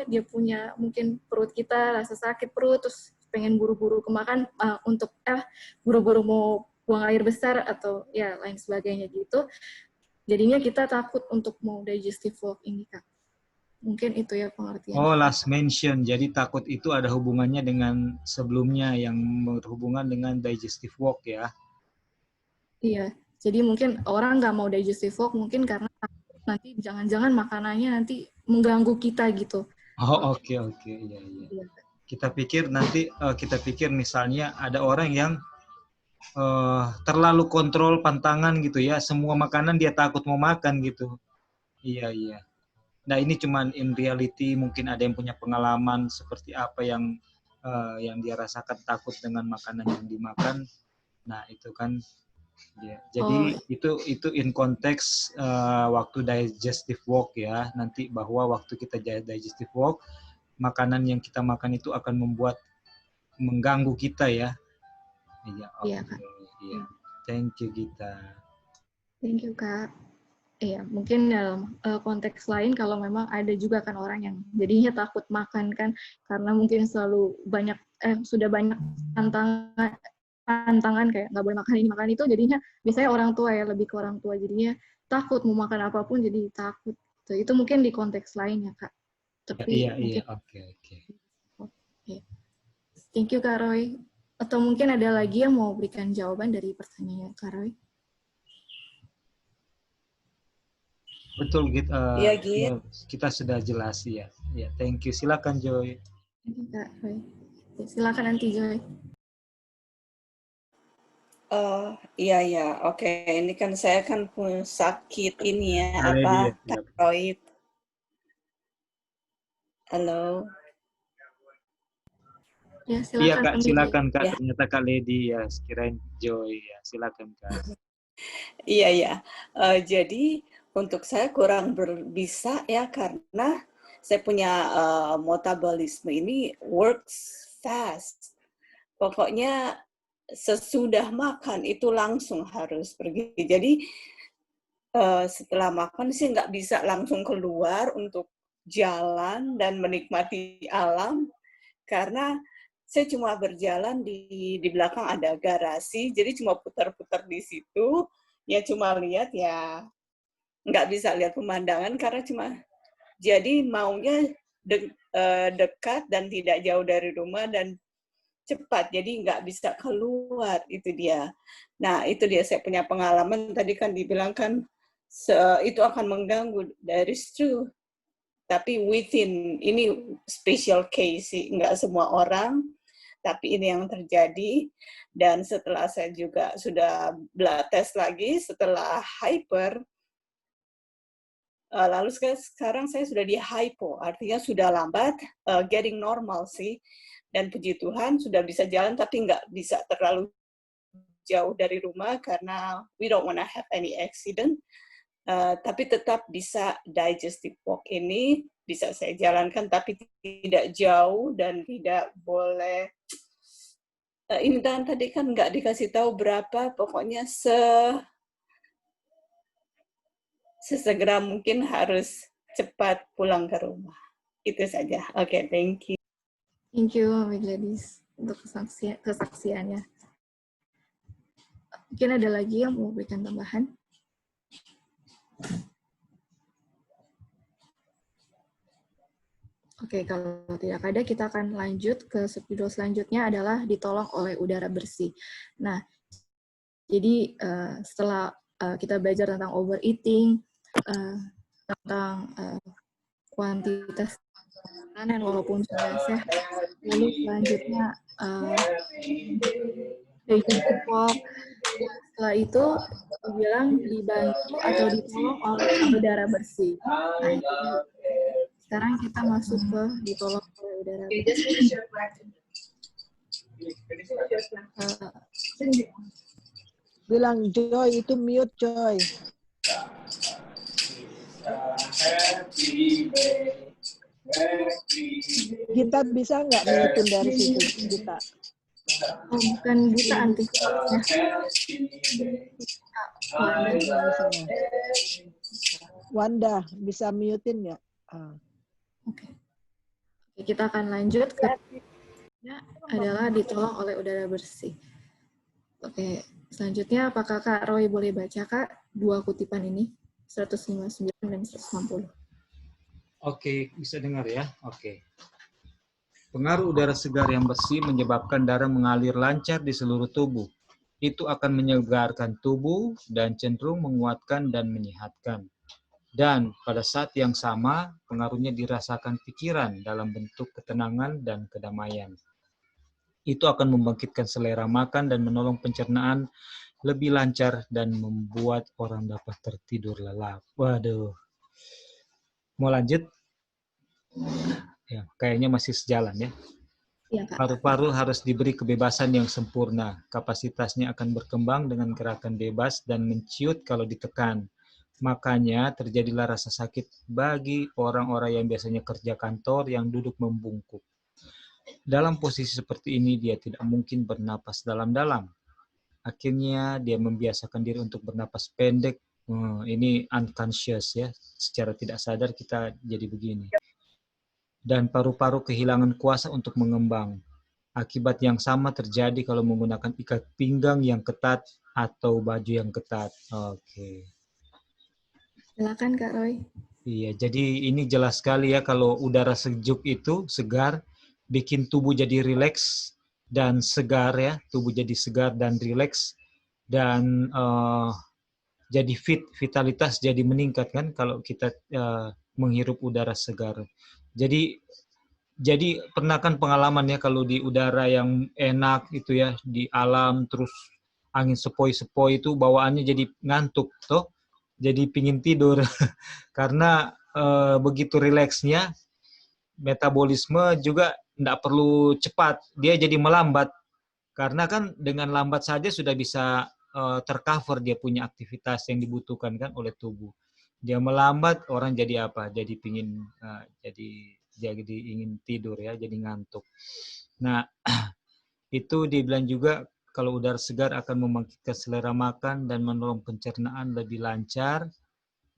dia punya mungkin perut kita rasa sakit perut, terus pengen buru-buru kemakan untuk buru-buru mau buang air besar atau ya lain sebagainya gitu. Jadinya kita takut untuk mau digestive walk ini Kak. Mungkin itu ya pengertian. Oh, last mention. Jadi takut itu ada hubungannya dengan sebelumnya yang berhubungan dengan digestive walk ya. Iya, jadi mungkin orang nggak mau digestive walk mungkin karena nanti jangan-jangan makanannya nanti mengganggu kita gitu. Oh, oke. Iya. Kita pikir misalnya ada orang yang terlalu kontrol pantangan gitu ya, semua makanan dia takut mau makan gitu. Iya. Nah ini cuman in reality mungkin ada yang punya pengalaman seperti apa yang dia rasakan takut dengan makanan yang dimakan. Nah itu kan ya. Jadi itu in konteks waktu digestive walk ya. Nanti bahwa waktu kita digestive walk, makanan yang kita makan itu akan mengganggu kita ya. Iya, Iya Kak. Iya. Thank you Gita. Thank you Kak. Iya, mungkin dalam konteks lain kalau memang ada juga kan orang yang jadinya takut makan kan karena mungkin sudah banyak tantangan kayak nggak boleh makan ini makan itu, jadinya biasanya orang tua ya, lebih ke orang tua jadinya takut mau makan apapun jadi takut. Itu mungkin di konteks lain ya Kak. Tapi iya. Oke. Thank you Kak Roy. Atau mungkin ada lagi yang mau berikan jawaban dari pertanyaannya Kak Roy? Betul Git. Iya Git. Kita sudah jelas ya. Ya, thank you. Silakan Joy. Thank you Kak Roy. Silakan nanti Joy. Iya ya, oke. Ini kan saya kan sakit ini ya, Lady ya, siap. thyroid. Halo. Ya, Iya silakan Kak, lanjut. silakan Kak. Ya. Ternyata Kak Lady ya, sekirain Joy ya. Silakan Kak. Iya ya. Jadi untuk saya kurang bisa ya karena saya punya metabolisme ini works fast. Pokoknya sesudah makan itu langsung harus pergi. Jadi setelah makan sih nggak bisa langsung keluar untuk jalan dan menikmati alam karena saya cuma berjalan di belakang ada garasi, jadi cuma putar-putar di situ, ya cuma lihat ya nggak bisa lihat pemandangan karena cuma jadi maunya dekat dan tidak jauh dari rumah dan cepat, jadi nggak bisa keluar, itu dia. Nah, itu dia saya punya pengalaman, tadi kan dibilang kan itu akan mengganggu, that is true. Tapi within, ini special case sih, nggak semua orang, tapi ini yang terjadi. Dan setelah saya juga sudah blood test lagi, setelah hyper, lalu sekarang saya sudah di hypo, artinya sudah lambat, getting normal sih. Dan puji Tuhan sudah bisa jalan, tapi nggak bisa terlalu jauh dari rumah karena we don't wanna have any accident. Tapi tetap bisa digestive walk ini bisa saya jalankan, tapi tidak jauh dan tidak boleh. Ini dan tadi kan nggak dikasih tahu berapa, pokoknya sesegera mungkin harus cepat pulang ke rumah. Itu saja. Oke, thank you. Thank you, Mami Gladys, untuk kesaksiannya. Mungkin ada lagi yang mau berikan tambahan? Oke, kalau tidak ada, kita akan lanjut ke subjudul selanjutnya adalah ditolong oleh udara bersih. Nah, jadi setelah kita belajar tentang overeating, tentang kuantitas makanan walaupun sudah sehat, lalu selanjutnya digestive walk. Setelah itu bilang dibantu atau ditolong oleh udara bersih. Nah, sekarang kita masuk ke ditolong oleh udara bersih. Bilang Joy, itu mute Joy. Kita bisa nggak mutein dari situ kita? Oh, bukan Gita anti. Wanda, bisa mutein nggak? Oke. Kita akan lanjut ke adalah ditolong oleh udara bersih. Oke, selanjutnya apakah Kak Roy boleh baca Kak dua kutipan ini, 159 dan 160? Oke, bisa dengar ya? Oke. Pengaruh udara segar yang bersih menyebabkan darah mengalir lancar di seluruh tubuh. Itu akan menyegarkan tubuh dan cenderung menguatkan dan menyehatkan. Dan pada saat yang sama, pengaruhnya dirasakan pikiran dalam bentuk ketenangan dan kedamaian. Itu akan membangkitkan selera makan dan menolong pencernaan lebih lancar dan membuat orang dapat tertidur lelap. Waduh. Mau lanjut? Ya, kayaknya masih sejalan ya. Iya, Kak. Paru-paru harus diberi kebebasan yang sempurna. Kapasitasnya akan berkembang dengan gerakan bebas dan menciut kalau ditekan. Makanya terjadilah rasa sakit bagi orang-orang yang biasanya kerja kantor yang duduk membungkuk. Dalam posisi seperti ini, dia tidak mungkin bernapas dalam-dalam. Akhirnya, dia membiasakan diri untuk bernapas pendek. Ini unconscious ya, secara tidak sadar kita jadi begini. Dan paru-paru kehilangan kuasa untuk mengembang. Akibat yang sama terjadi kalau menggunakan ikat pinggang yang ketat atau baju yang ketat. Oke. Silakan Kak Roy. Iya, jadi ini jelas sekali ya kalau udara sejuk itu segar, bikin tubuh jadi rileks dan segar ya, tubuh jadi segar dan rileks dan jadi vitalitas jadi meningkat kan kalau kita menghirup udara segar. Jadi pernah kan pengalaman ya kalau di udara yang enak itu ya di alam terus angin sepoi-sepoi itu bawaannya jadi ngantuk toh, jadi pingin tidur karena begitu rileksnya metabolisme juga tidak perlu cepat, dia jadi melambat karena kan dengan lambat saja sudah bisa tercover dia punya aktivitas yang dibutuhkan kan oleh tubuh. Dia melambat, orang jadi apa? Jadi pingin jadi ingin tidur ya, jadi ngantuk. Nah, itu dibilang juga kalau udara segar akan membangkitkan selera makan dan menolong pencernaan lebih lancar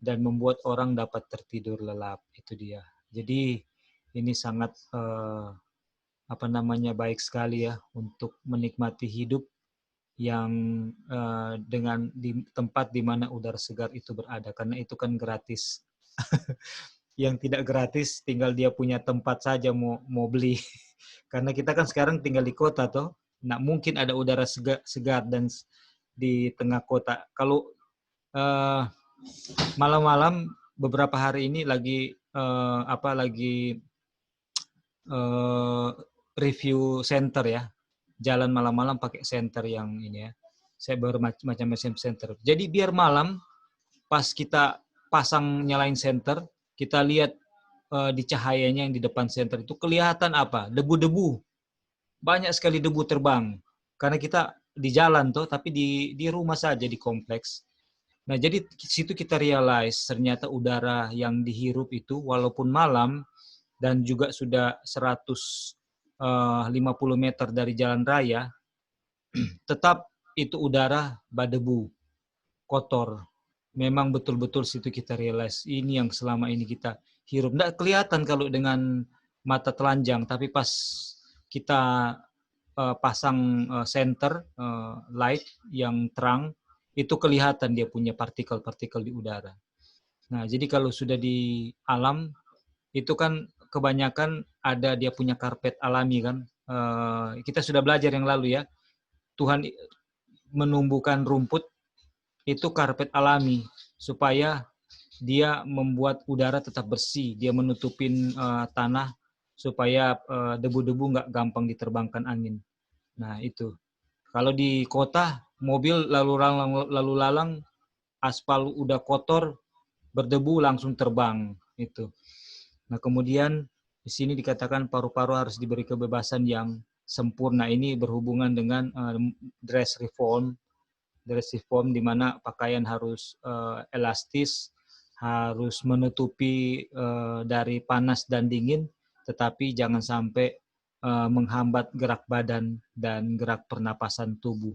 dan membuat orang dapat tertidur lelap. Itu dia. Jadi ini sangat baik sekali ya untuk menikmati hidup yang dengan di tempat di mana udara segar itu berada, karena itu kan gratis. Yang tidak gratis tinggal dia punya tempat saja mau beli. Karena kita kan sekarang tinggal di kota toh, nggak mungkin ada udara segar dan di tengah kota. Kalau malam-malam beberapa hari ini lagi review center ya, jalan malam-malam pakai center yang ini ya, saya bermacam-macam center. Jadi biar malam pas kita pasang nyalain center, kita lihat di cahayanya yang di depan center itu kelihatan apa? Debu-debu. Banyak sekali debu terbang. Karena kita di jalan tuh, tapi di rumah saja di kompleks. Nah, jadi di situ kita realize ternyata udara yang dihirup itu walaupun malam dan juga sudah 150 meter dari jalan raya, tetap itu udara berdebu, kotor. Memang betul-betul situ kita realize ini yang selama ini kita hirup. Nggak kelihatan kalau dengan mata telanjang, tapi pas kita pasang center light yang terang, itu kelihatan dia punya partikel-partikel di udara. Nah, jadi kalau sudah di alam, itu kan kebanyakan ada dia punya karpet alami kan. Kita sudah belajar yang lalu ya, Tuhan menumbuhkan rumput, itu karpet alami, supaya dia membuat udara tetap bersih, dia menutupin tanah, supaya debu-debu nggak gampang diterbangkan angin. Nah itu. Kalau di kota, mobil lalu lalang, aspal udah kotor, berdebu langsung terbang. Itu. Nah kemudian di sini dikatakan paru-paru harus diberi kebebasan yang sempurna. Ini berhubungan dengan dress reform di mana pakaian harus elastis, harus menutupi dari panas dan dingin, tetapi jangan sampai menghambat gerak badan dan gerak pernapasan tubuh.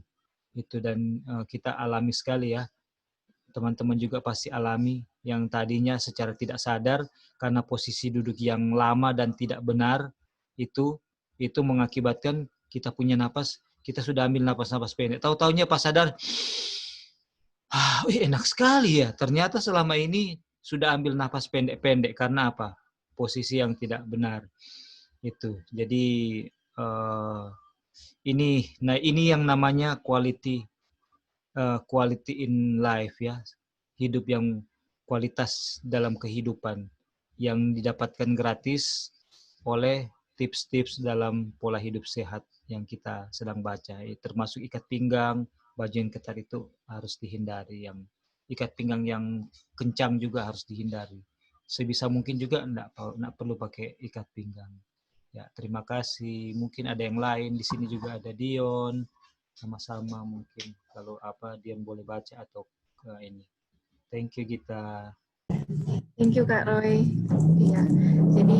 Itu dan kita alami sekali ya. Teman-teman juga pasti alami yang tadinya secara tidak sadar karena posisi duduk yang lama dan tidak benar, itu mengakibatkan kita punya napas, kita sudah ambil napas-napas pendek. Tahu-taunya pas sadar, enak sekali ya. Ternyata selama ini sudah ambil napas pendek-pendek karena apa? Posisi yang tidak benar. Itu. Jadi ini yang namanya quality in life ya. Hidup yang kualitas dalam kehidupan yang didapatkan gratis oleh tips-tips dalam pola hidup sehat yang kita sedang baca. Termasuk ikat pinggang, baju yang ketat itu harus dihindari, yang ikat pinggang yang kencang juga harus dihindari. Sebisa mungkin juga enggak perlu pakai ikat pinggang. Ya, terima kasih. Mungkin ada yang lain di sini juga ada Dion, sama-sama mungkin kalau Dion boleh baca atau ini. Thank you Gita. Thank you Kak Roy. Iya, jadi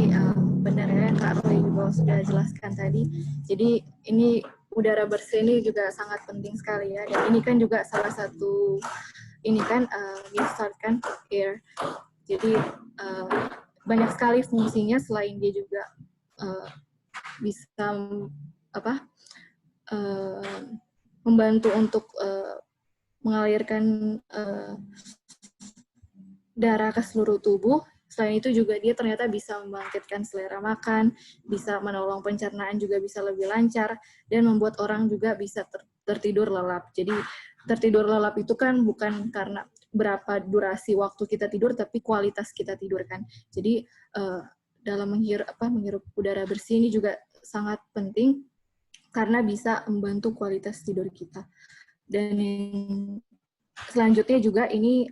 benar ya Kak Roy juga sudah jelaskan tadi. Jadi ini udara bersih ini juga sangat penting sekali ya. Dan ini kan juga salah satu we start kan air. Jadi banyak sekali fungsinya selain dia juga bisa membantu untuk mengalirkan darah ke seluruh tubuh. Selain itu juga dia ternyata bisa membangkitkan selera makan, bisa menolong pencernaan juga bisa lebih lancar, dan membuat orang juga bisa tertidur lelap. Jadi tertidur lelap itu kan bukan karena berapa durasi waktu kita tidur, tapi kualitas kita tidur kan. Jadi dalam menghirup udara bersih ini juga sangat penting karena bisa membantu kualitas tidur kita. Dan selanjutnya juga ini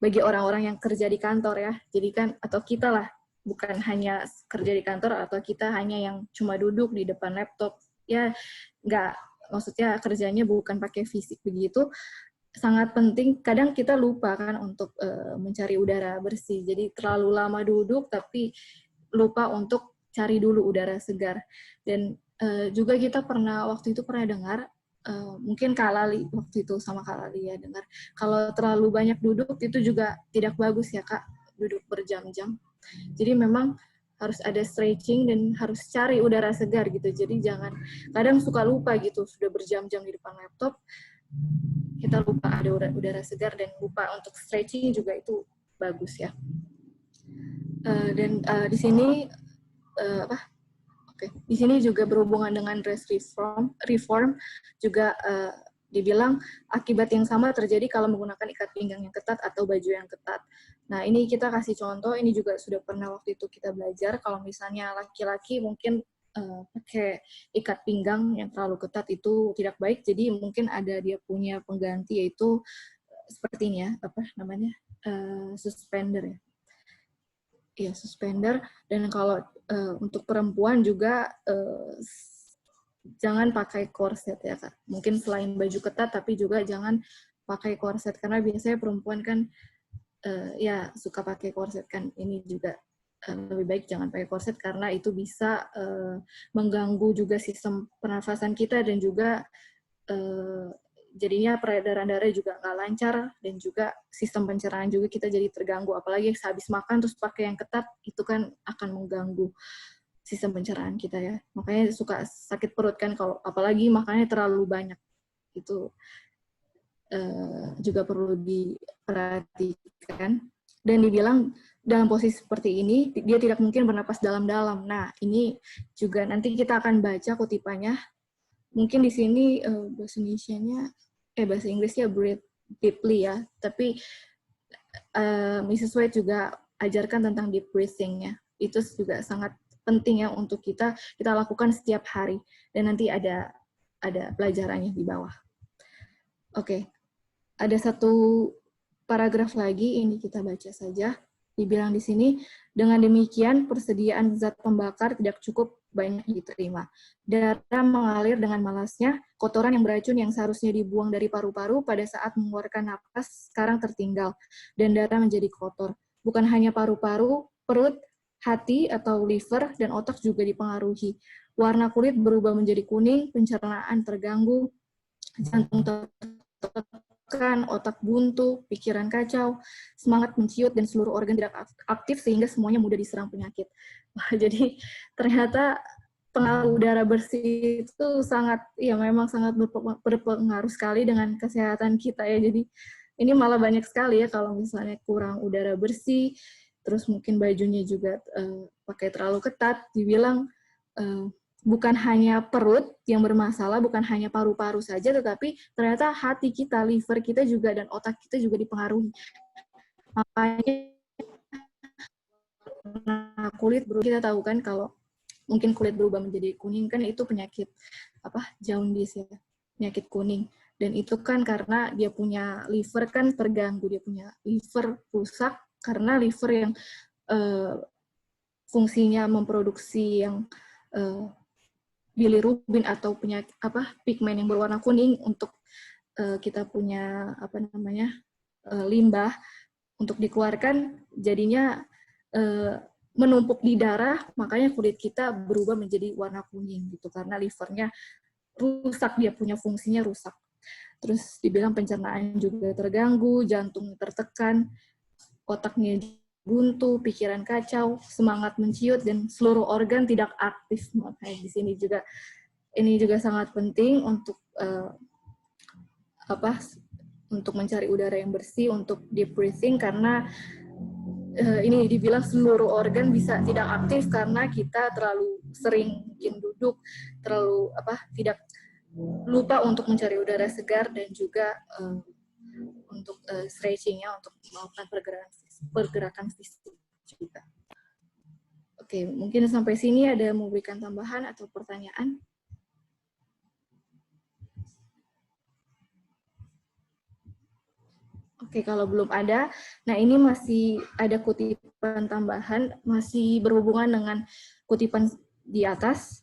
bagi orang-orang yang kerja di kantor ya. Jadi kan atau kita lah, bukan hanya kerja di kantor atau kita hanya yang cuma duduk di depan laptop. Ya nggak, maksudnya kerjanya bukan pakai fisik begitu. Sangat penting, kadang kita lupa kan untuk mencari udara bersih. Jadi terlalu lama duduk tapi lupa untuk cari dulu udara segar. Dan juga kita waktu itu pernah dengar, mungkin Kak Lali waktu itu sama Kak Lali ya dengar, kalau terlalu banyak duduk itu juga tidak bagus ya Kak, duduk berjam-jam. Jadi memang harus ada stretching dan harus cari udara segar gitu. Jadi jangan, kadang suka lupa gitu, sudah berjam-jam di depan laptop, kita lupa ada udara segar dan lupa untuk stretching juga itu bagus ya. Dan di sini di sini juga berhubungan dengan dress reform juga dibilang akibat yang sama terjadi kalau menggunakan ikat pinggang yang ketat atau baju yang ketat. Nah ini kita kasih contoh, ini juga sudah pernah waktu itu kita belajar kalau misalnya laki-laki mungkin pakai ikat pinggang yang terlalu ketat itu tidak baik, jadi mungkin ada dia punya pengganti yaitu seperti ini ya, suspender ya. Ya, suspender. Dan kalau untuk perempuan juga jangan pakai korset ya Kak. Mungkin selain baju ketat tapi juga jangan pakai korset karena biasanya perempuan kan ya suka pakai korset kan. Ini juga lebih baik jangan pakai korset karena itu bisa mengganggu juga sistem pernafasan kita dan juga jadinya peredaran darah juga nggak lancar dan juga sistem pencernaan juga kita jadi terganggu. Apalagi habis makan terus pakai yang ketat itu kan akan mengganggu sistem pencernaan kita ya. Makanya suka sakit perut kan kalau apalagi makannya terlalu banyak. Itu juga perlu diperhatikan. Dan dibilang dalam posisi seperti ini, dia tidak mungkin bernapas dalam-dalam. Nah, ini juga nanti kita akan baca kutipannya. Mungkin di sini bahasa Indonesianya, bahasa Inggrisnya breathe deeply ya. Tapi Mrs. White juga ajarkan tentang deep breathing-nya. Itu juga sangat penting ya untuk kita lakukan setiap hari. Dan nanti ada pelajarannya di bawah. Oke. Ada satu paragraf lagi, ini kita baca saja. Dibilang di sini, dengan demikian persediaan zat pembakar tidak cukup banyak diterima. Darah mengalir dengan malasnya, kotoran yang beracun yang seharusnya dibuang dari paru-paru pada saat mengeluarkan napas sekarang tertinggal, dan darah menjadi kotor. Bukan hanya paru-paru, perut, hati atau liver, dan otak juga dipengaruhi. Warna kulit berubah menjadi kuning, pencernaan terganggu, jantung tertekan, otak buntu, pikiran kacau, semangat menciut, dan seluruh organ tidak aktif sehingga semuanya mudah diserang penyakit. Jadi ternyata pengaruh udara bersih itu memang sangat berpengaruh sekali dengan kesehatan kita ya. Jadi ini malah banyak sekali ya kalau misalnya kurang udara bersih, terus mungkin bajunya juga pakai terlalu ketat, dibilang bukan hanya perut yang bermasalah, bukan hanya paru-paru saja, tetapi ternyata hati kita, liver kita juga, dan otak kita juga dipengaruhi. Makanya kulit berubah, kita tahu kan kalau mungkin kulit berubah menjadi kuning kan itu penyakit jaundice ya, penyakit kuning. Dan itu kan karena dia punya liver kan terganggu, dia punya liver rusak karena liver yang fungsinya memproduksi yang bilirubin atau pigmen yang berwarna kuning untuk kita punya limbah untuk dikeluarkan, jadinya menumpuk di darah, makanya kulit kita berubah menjadi warna kuning gitu karena livernya rusak, dia punya fungsinya rusak. Terus dibilang pencernaan juga terganggu, jantung tertekan, otaknya buntu, pikiran kacau, semangat menciut, dan seluruh organ tidak aktif. Makanya di sini juga ini juga sangat penting untuk untuk mencari udara yang bersih, untuk deep breathing, karena ini dibilang seluruh organ bisa tidak aktif karena kita terlalu sering mungkin duduk, terlalu tidak lupa untuk mencari udara segar dan juga untuk stretching-nya, untuk melakukan pergerakan fisik juga. Oke, mungkin sampai sini ada mau berikan tambahan atau pertanyaan? Oke, kalau belum ada, nah ini masih ada kutipan tambahan, masih berhubungan dengan kutipan di atas.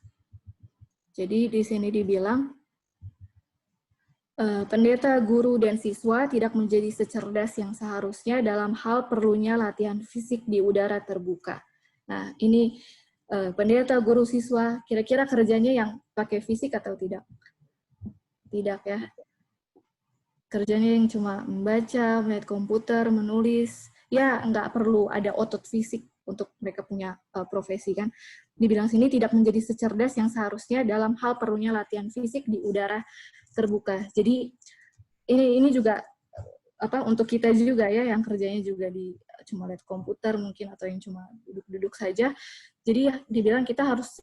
Jadi di sini dibilang, pendeta, guru, dan siswa tidak menjadi secerdas yang seharusnya dalam hal perlunya latihan fisik di udara terbuka. Nah, ini pendeta, guru, siswa, kira-kira kerjanya yang pakai fisik atau tidak? Tidak ya. Kerjanya yang cuma membaca, melihat komputer, menulis, ya nggak perlu ada otot fisik untuk mereka punya profesi kan. Dibilang sini tidak menjadi secerdas yang seharusnya dalam hal perlunya latihan fisik di udara terbuka. Jadi ini juga untuk kita juga ya yang kerjanya juga di cuma lihat komputer mungkin atau yang cuma duduk-duduk saja. Jadi dibilang kita harus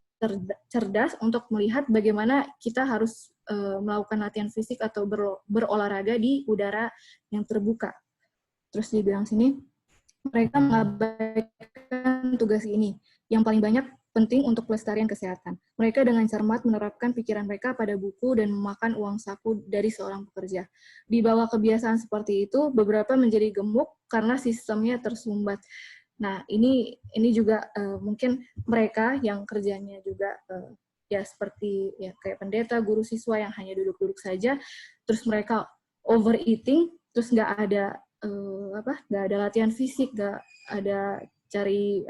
cerdas untuk melihat bagaimana kita harus melakukan latihan fisik atau berolahraga di udara yang terbuka. Terus dibilang sini, mereka mengabaikan tugas ini. Yang paling banyak penting untuk pelestarian kesehatan. Mereka dengan cermat menerapkan pikiran mereka pada buku dan memakan uang saku dari seorang pekerja. Di bawah kebiasaan seperti itu, beberapa menjadi gemuk karena sistemnya tersumbat. Nah, ini juga mungkin mereka yang kerjanya juga ya seperti ya kayak pendeta, guru, siswa yang hanya duduk-duduk saja, terus mereka overeating, terus nggak ada latihan fisik, nggak ada cari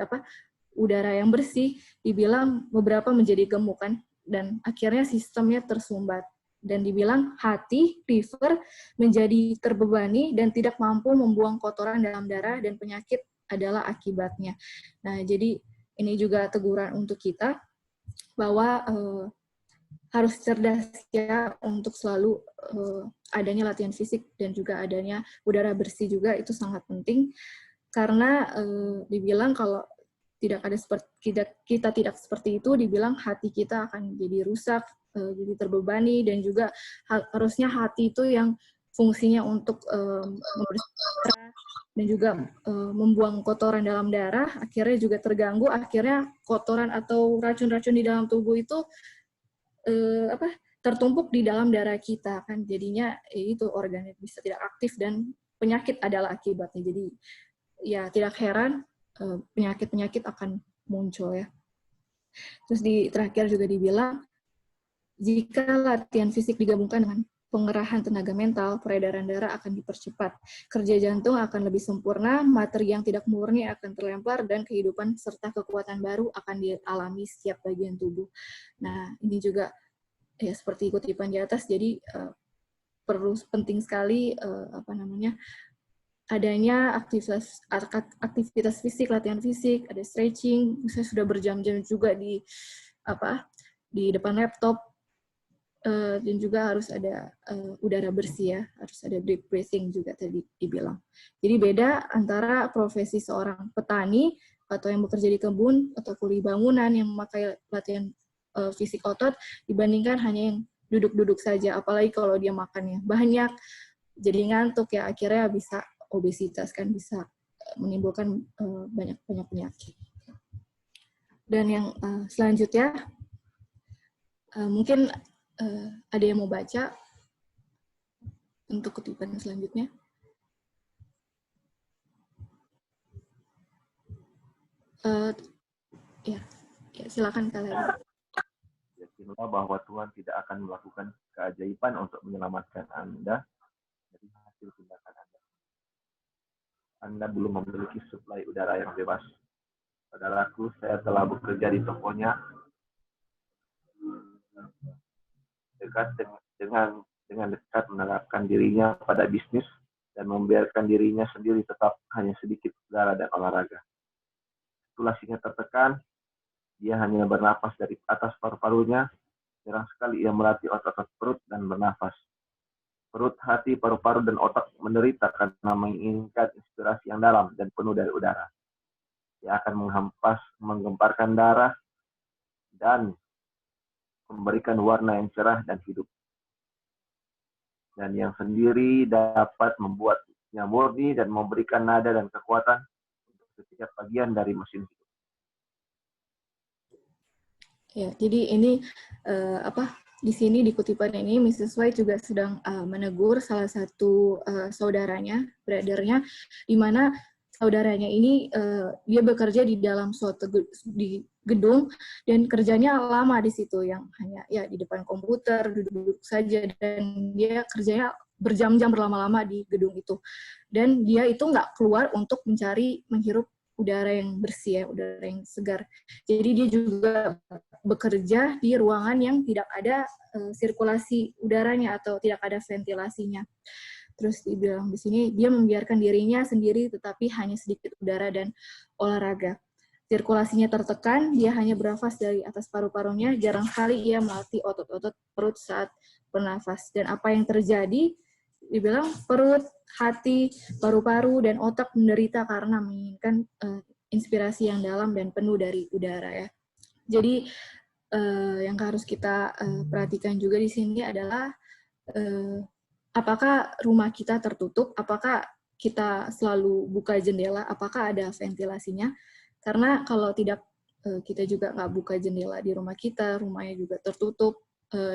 udara yang bersih, dibilang beberapa menjadi gemuk kan, dan akhirnya sistemnya tersumbat. Dan dibilang hati, liver, menjadi terbebani dan tidak mampu membuang kotoran dalam darah dan penyakit adalah akibatnya. Nah, jadi ini juga teguran untuk kita, bahwa harus cerdas ya untuk selalu adanya latihan fisik dan juga adanya udara bersih juga itu sangat penting karena dibilang kalau tidak ada kita tidak seperti itu, dibilang hati kita akan jadi rusak, jadi terbebani, dan juga harusnya hati itu yang fungsinya untuk membersihkan dan juga membuang kotoran dalam darah, akhirnya juga terganggu, akhirnya kotoran atau racun-racun di dalam tubuh itu tertumpuk di dalam darah kita kan, jadinya itu organnya bisa tidak aktif dan penyakit adalah akibatnya. Jadi ya tidak heran penyakit-penyakit akan muncul ya. Terus di terakhir juga dibilang jika latihan fisik digabungkan dengan pengerahan tenaga mental, peredaran darah akan dipercepat. Kerja jantung akan lebih sempurna, materi yang tidak murni akan terlempar, dan kehidupan serta kekuatan baru akan dialami setiap bagian tubuh. Nah, ini juga ya seperti kutipan di atas, jadi perlu penting sekali adanya aktivitas fisik, latihan fisik, ada stretching, saya sudah berjam-jam juga di depan laptop, dan juga harus ada udara bersih ya, harus ada deep breathing juga tadi dibilang. Jadi beda antara profesi seorang petani atau yang bekerja di kebun atau kuli bangunan yang memakai latihan fisik otot dibandingkan hanya yang duduk-duduk saja, apalagi kalau dia makannya banyak, jadi ngantuk ya, akhirnya bisa obesitas kan, bisa menimbulkan banyak penyakit. Dan yang selanjutnya mungkin ada yang mau baca untuk kutipan selanjutnya? Ya, silakan kalian. Yakinlah bahwa Tuhan tidak akan melakukan keajaiban untuk menyelamatkan Anda dari hasil tindakan Anda. Anda belum memiliki suplai udara yang bebas. Saudaraku, saya telah bekerja di tokonya dengan dekat menerapkan dirinya pada bisnis dan membiarkan dirinya sendiri tetap hanya sedikit udara dan olahraga. Setelah singa tertekan, dia hanya bernapas dari atas paru-parunya. Jarang sekali ia melatih otot-otot perut dan bernafas. Perut, hati, paru-paru, dan otak menderita karena menginginkan inspirasi yang dalam dan penuh dari udara. Ia akan menggemparkan darah dan memberikan warna yang cerah dan hidup. Dan yang sendiri dapat membuatnya murni dan memberikan nada dan kekuatan untuk setiap bagian dari mesin hidup. Ya, jadi ini di sini di kutipan ini Mrs. White juga sedang menegur salah satu saudaranya, brothernya, di mana saudaranya ini dia bekerja di dalam suatu di gedung dan kerjanya lama di situ, yang hanya ya di depan komputer duduk-duduk saja, dan dia kerjanya berjam-jam berlama-lama di gedung itu, dan dia itu nggak keluar untuk mencari menghirup udara yang bersih ya, udara yang segar. Jadi dia juga bekerja di ruangan yang tidak ada sirkulasi udaranya atau tidak ada ventilasinya. Terus dibilang di sini dia membiarkan dirinya sendiri tetapi hanya sedikit udara dan olahraga. Sirkulasinya tertekan, dia hanya bernafas dari atas paru-parunya, jarang sekali ia melatih otot-otot perut saat bernafas. Dan apa yang terjadi? Dibilang perut, hati, paru-paru, dan otak menderita karena menginginkan inspirasi yang dalam dan penuh dari udara ya. Jadi yang harus kita perhatikan juga di sini adalah apakah rumah kita tertutup, apakah kita selalu buka jendela, apakah ada ventilasinya. Karena kalau tidak, kita juga nggak buka jendela di rumah kita, rumahnya juga tertutup,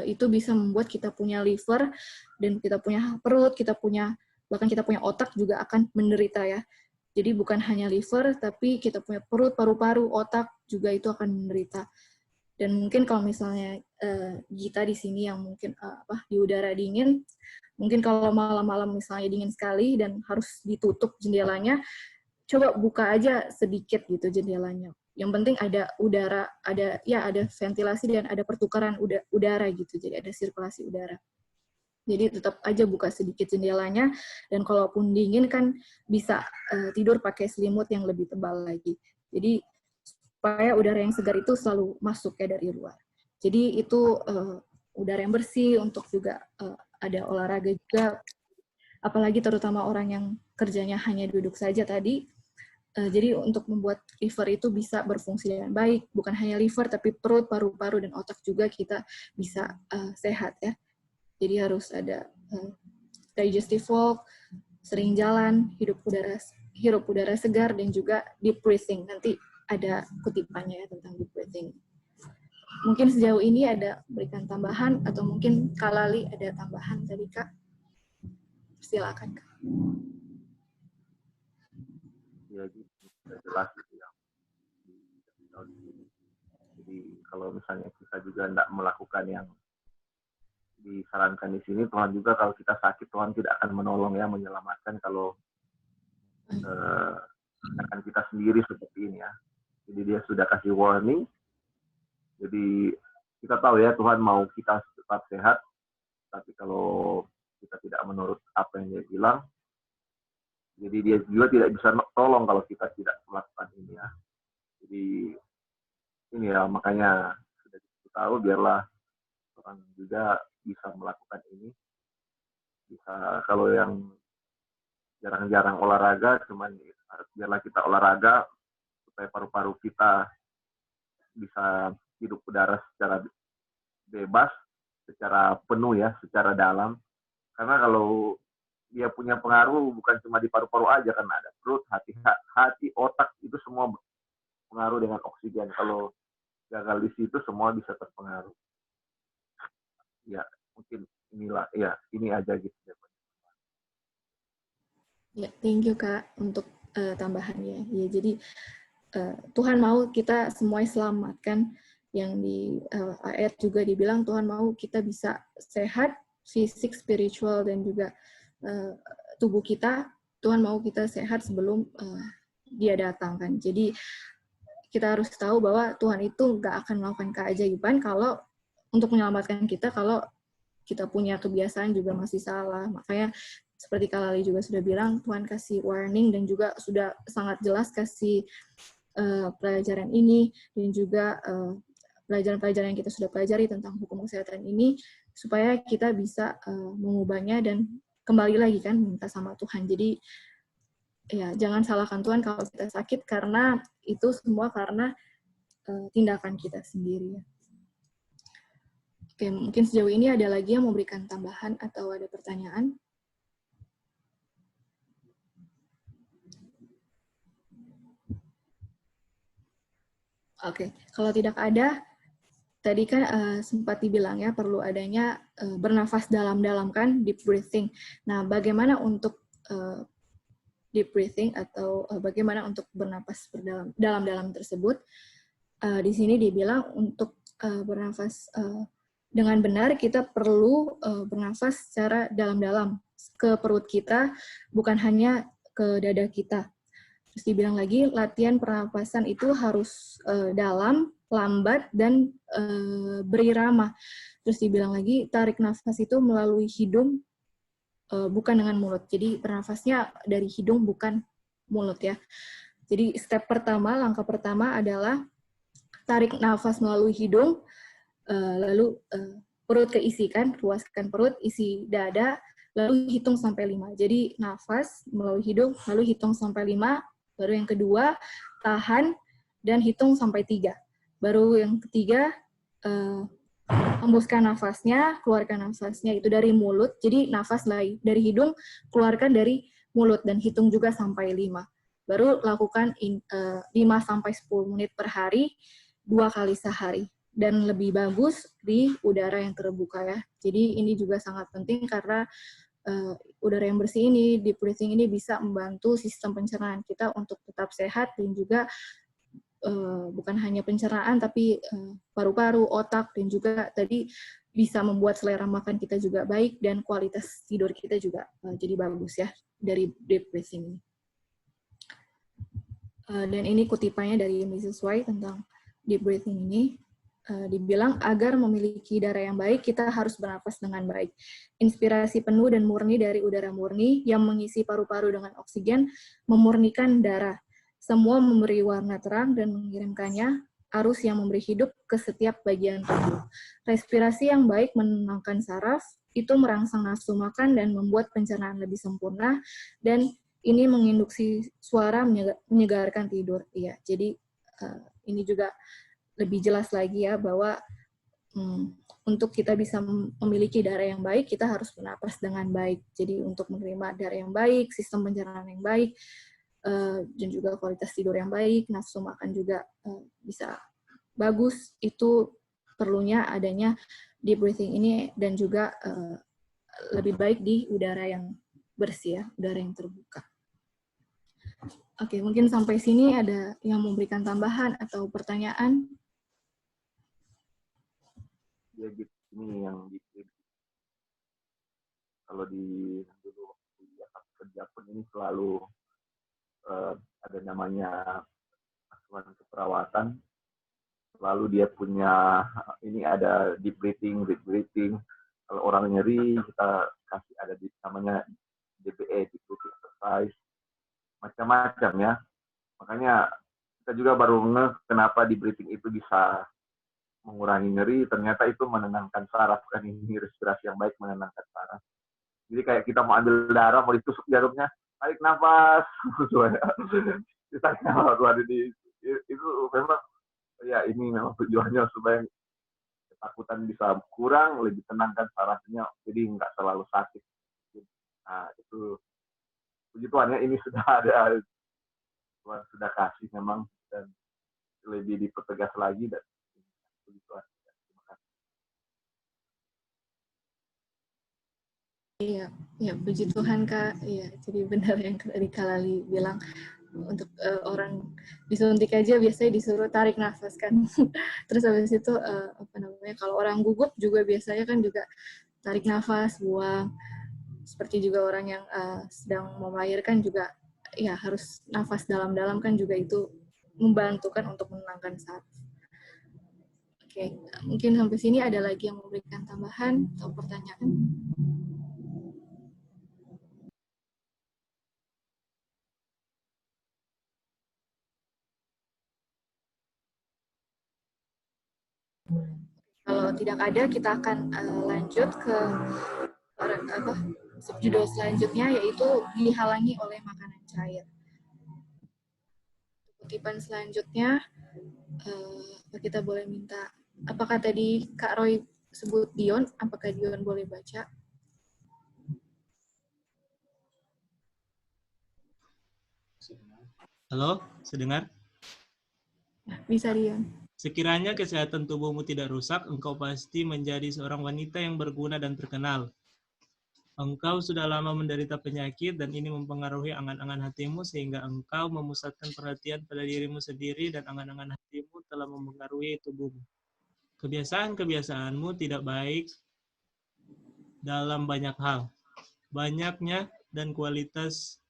itu bisa membuat kita punya liver dan kita punya perut, bahkan kita punya otak juga akan menderita ya. Jadi bukan hanya liver, tapi kita punya perut, paru-paru, otak juga itu akan menderita. Dan mungkin kalau misalnya Gita di sini yang mungkin di udara dingin, mungkin kalau malam-malam misalnya dingin sekali dan harus ditutup jendelanya, coba buka aja sedikit gitu jendelanya. Yang penting ada udara, ada ventilasi dan ada pertukaran udara gitu. Jadi ada sirkulasi udara. Jadi tetap aja buka sedikit jendelanya, dan kalaupun dingin kan bisa tidur pakai selimut yang lebih tebal lagi. Jadi supaya udara yang segar itu selalu masuk ya dari luar. Jadi itu udara yang bersih, untuk juga ada olahraga juga, apalagi terutama orang yang kerjanya hanya duduk saja tadi. Jadi untuk membuat liver itu bisa berfungsi dengan baik, bukan hanya liver, tapi perut, paru-paru, dan otak juga kita bisa sehat ya. Jadi harus ada digestive walk, sering jalan, hirup udara segar, dan juga deep breathing. Nanti ada kutipannya ya tentang deep breathing. Mungkin sejauh ini ada berikan tambahan, atau mungkin Kak Lali ada tambahan tadi Kak. Silakan Kak. Ya, sudah jelas gitu ya. Jadi kalau misalnya kita juga tidak melakukan yang disarankan di sini, Tuhan juga kalau kita sakit, Tuhan tidak akan menolong ya, menyelamatkan kalau akan kita sendiri seperti ini ya. Jadi dia sudah kasih warning. Jadi kita tahu ya, Tuhan mau kita tetap sehat, tapi kalau kita tidak menurut apa yang dia bilang, jadi dia juga tidak bisa tolong kalau kita tidak melakukan ini ya. Jadi ini ya, makanya sudah kita tahu, biarlah orang juga bisa melakukan ini. Bisa, kalau yang jarang-jarang olahraga, cuman biarlah kita olahraga supaya paru-paru kita bisa hidup udara secara bebas, secara penuh ya, secara dalam. Karena kalau dia punya pengaruh bukan cuma di paru-paru aja, karena ada perut, hati, otak, itu semua pengaruh dengan oksigen. Kalau gagal di situ, semua bisa terpengaruh. Ya, mungkin inilah, ya ini aja gitu. Ya, thank you Kak untuk tambahannya. Ya, jadi Tuhan mau kita semua selamatkan. Yang di ayat juga dibilang Tuhan mau kita bisa sehat, fisik, spiritual, dan juga tubuh kita. Tuhan mau kita sehat sebelum Dia datang kan. Jadi kita harus tahu bahwa Tuhan itu nggak akan melakukan keajaiban kalau untuk menyelamatkan kita kalau kita punya kebiasaan juga masih salah. Makanya seperti Kak Lali juga sudah bilang, Tuhan kasih warning dan juga sudah sangat jelas kasih pelajaran ini, dan juga pelajaran-pelajaran yang kita sudah pelajari tentang hukum kesehatan ini, supaya kita bisa mengubahnya dan kembali lagi kan minta sama Tuhan. Jadi ya jangan salahkan Tuhan kalau kita sakit, karena itu semua karena tindakan kita sendiri. Oke, mungkin sejauh ini ada lagi yang mau berikan tambahan atau ada pertanyaan? Oke, kalau tidak ada, tadi kan sempat dibilang ya perlu adanya bernafas dalam-dalam kan, deep breathing. Nah, bagaimana untuk deep breathing atau bagaimana untuk bernapas dalam-dalam tersebut? Di sini dibilang untuk bernafas dengan benar kita perlu bernafas secara dalam-dalam ke perut kita, bukan hanya ke dada kita. Terus dibilang lagi, latihan pernapasan itu harus dalam, lambat, dan berirama. Terus dibilang lagi, tarik nafas itu melalui hidung, bukan dengan mulut. Jadi bernafasnya dari hidung, bukan mulut ya. Jadi step pertama, langkah pertama adalah tarik nafas melalui hidung, lalu perut keisikan, luaskan perut, isi dada, lalu hitung sampai 5. Jadi nafas melalui hidung, lalu hitung sampai 5, baru yang kedua, tahan, dan hitung sampai 3. Baru yang ketiga, hembuskan nafasnya, keluarkan nafasnya itu dari mulut, jadi nafas dari hidung, keluarkan dari mulut, dan hitung juga sampai 5. Baru lakukan 5-10 menit per hari, 2 kali sehari. Dan lebih bagus di udara yang terbuka ya. Jadi ini juga sangat penting karena udara yang bersih ini, deep breathing ini bisa membantu sistem pencernaan kita untuk tetap sehat dan juga bukan hanya pencernaan tapi paru-paru, otak, dan juga tadi bisa membuat selera makan kita juga baik dan kualitas tidur kita juga jadi bagus ya dari deep breathing ini. Dan ini kutipannya dari Mrs. White tentang deep breathing ini. Dibilang agar memiliki darah yang baik, kita harus bernapas dengan baik. Inspirasi penuh dan murni dari udara murni yang mengisi paru-paru dengan oksigen, memurnikan darah. Semua memberi warna terang dan mengirimkannya arus yang memberi hidup ke setiap bagian tubuh. Respirasi yang baik menenangkan saraf, itu merangsang nafsu makan dan membuat pencernaan lebih sempurna, dan ini menginduksi suara menyegarkan tidur. Iya, jadi ini juga lebih jelas lagi ya bahwa untuk kita bisa memiliki darah yang baik, kita harus bernapas dengan baik. Jadi untuk menerima darah yang baik, sistem pencernaan yang baik, dan juga kualitas tidur yang baik, nafsu makan juga bisa bagus, itu perlunya adanya deep breathing ini, dan juga lebih baik di udara yang bersih ya, udara yang terbuka. Oke, mungkin sampai sini ada yang memberikan tambahan atau pertanyaan? Ya gitu, ini yang kalau di dulu waktu kerja pun ini selalu ada namanya asuhan keperawatan, selalu dia punya ini ada deep breathing. Kalau orang nyeri kita kasih ada namanya DBE, deep breathing exercise, macam-macam ya. Makanya kita juga baru ngeh kenapa deep breathing itu bisa mengurangi nyeri, ternyata itu menenangkan saraf, kan ini respirasi yang baik menenangkan saraf. Jadi kayak kita mau ambil darah, mau ditusuk jarumnya, tarik nafas, tarik nafas, itu memang ya ini memang tujuannya supaya ketakutan bisa kurang, lebih tenangkan sarafnya, jadi nggak terlalu sakit. Nah itu puji Tuhan ya, ini sudah ada, Tuhan sudah kasih memang, dan lebih dipertegas lagi, dan puji Tuhan. Iya, ya puji Tuhan Kak. Iya, jadi benar yang tadi Kak Lali bilang, untuk orang disuntik aja biasanya disuruh tarik nafas kan. Terus habis itu apa namanya, kalau orang gugup juga biasanya kan juga tarik nafas, buang. Seperti juga orang yang sedang mau melahirkan juga ya harus nafas dalam-dalam kan, juga itu membantu kan untuk menenangkan saraf. Oke, mungkin sampai sini ada lagi yang memberikan tambahan atau pertanyaan? Kalau tidak ada, kita akan lanjut ke subjudul selanjutnya, yaitu dihalangi oleh makanan cair. Kutipan selanjutnya, kita boleh minta, apakah tadi Kak Roy sebut Dion, apakah Dion boleh baca? Halo, sedengar? Nah, bisa Dion. Sekiranya kesehatan tubuhmu tidak rusak, engkau pasti menjadi seorang wanita yang berguna dan terkenal. Engkau sudah lama menderita penyakit dan ini mempengaruhi angan-angan hatimu sehingga engkau memusatkan perhatian pada dirimu sendiri dan angan-angan hatimu telah mempengaruhi tubuhmu. Kebiasaan-kebiasaanmu tidak baik dalam banyak hal. Banyaknya dan kualitas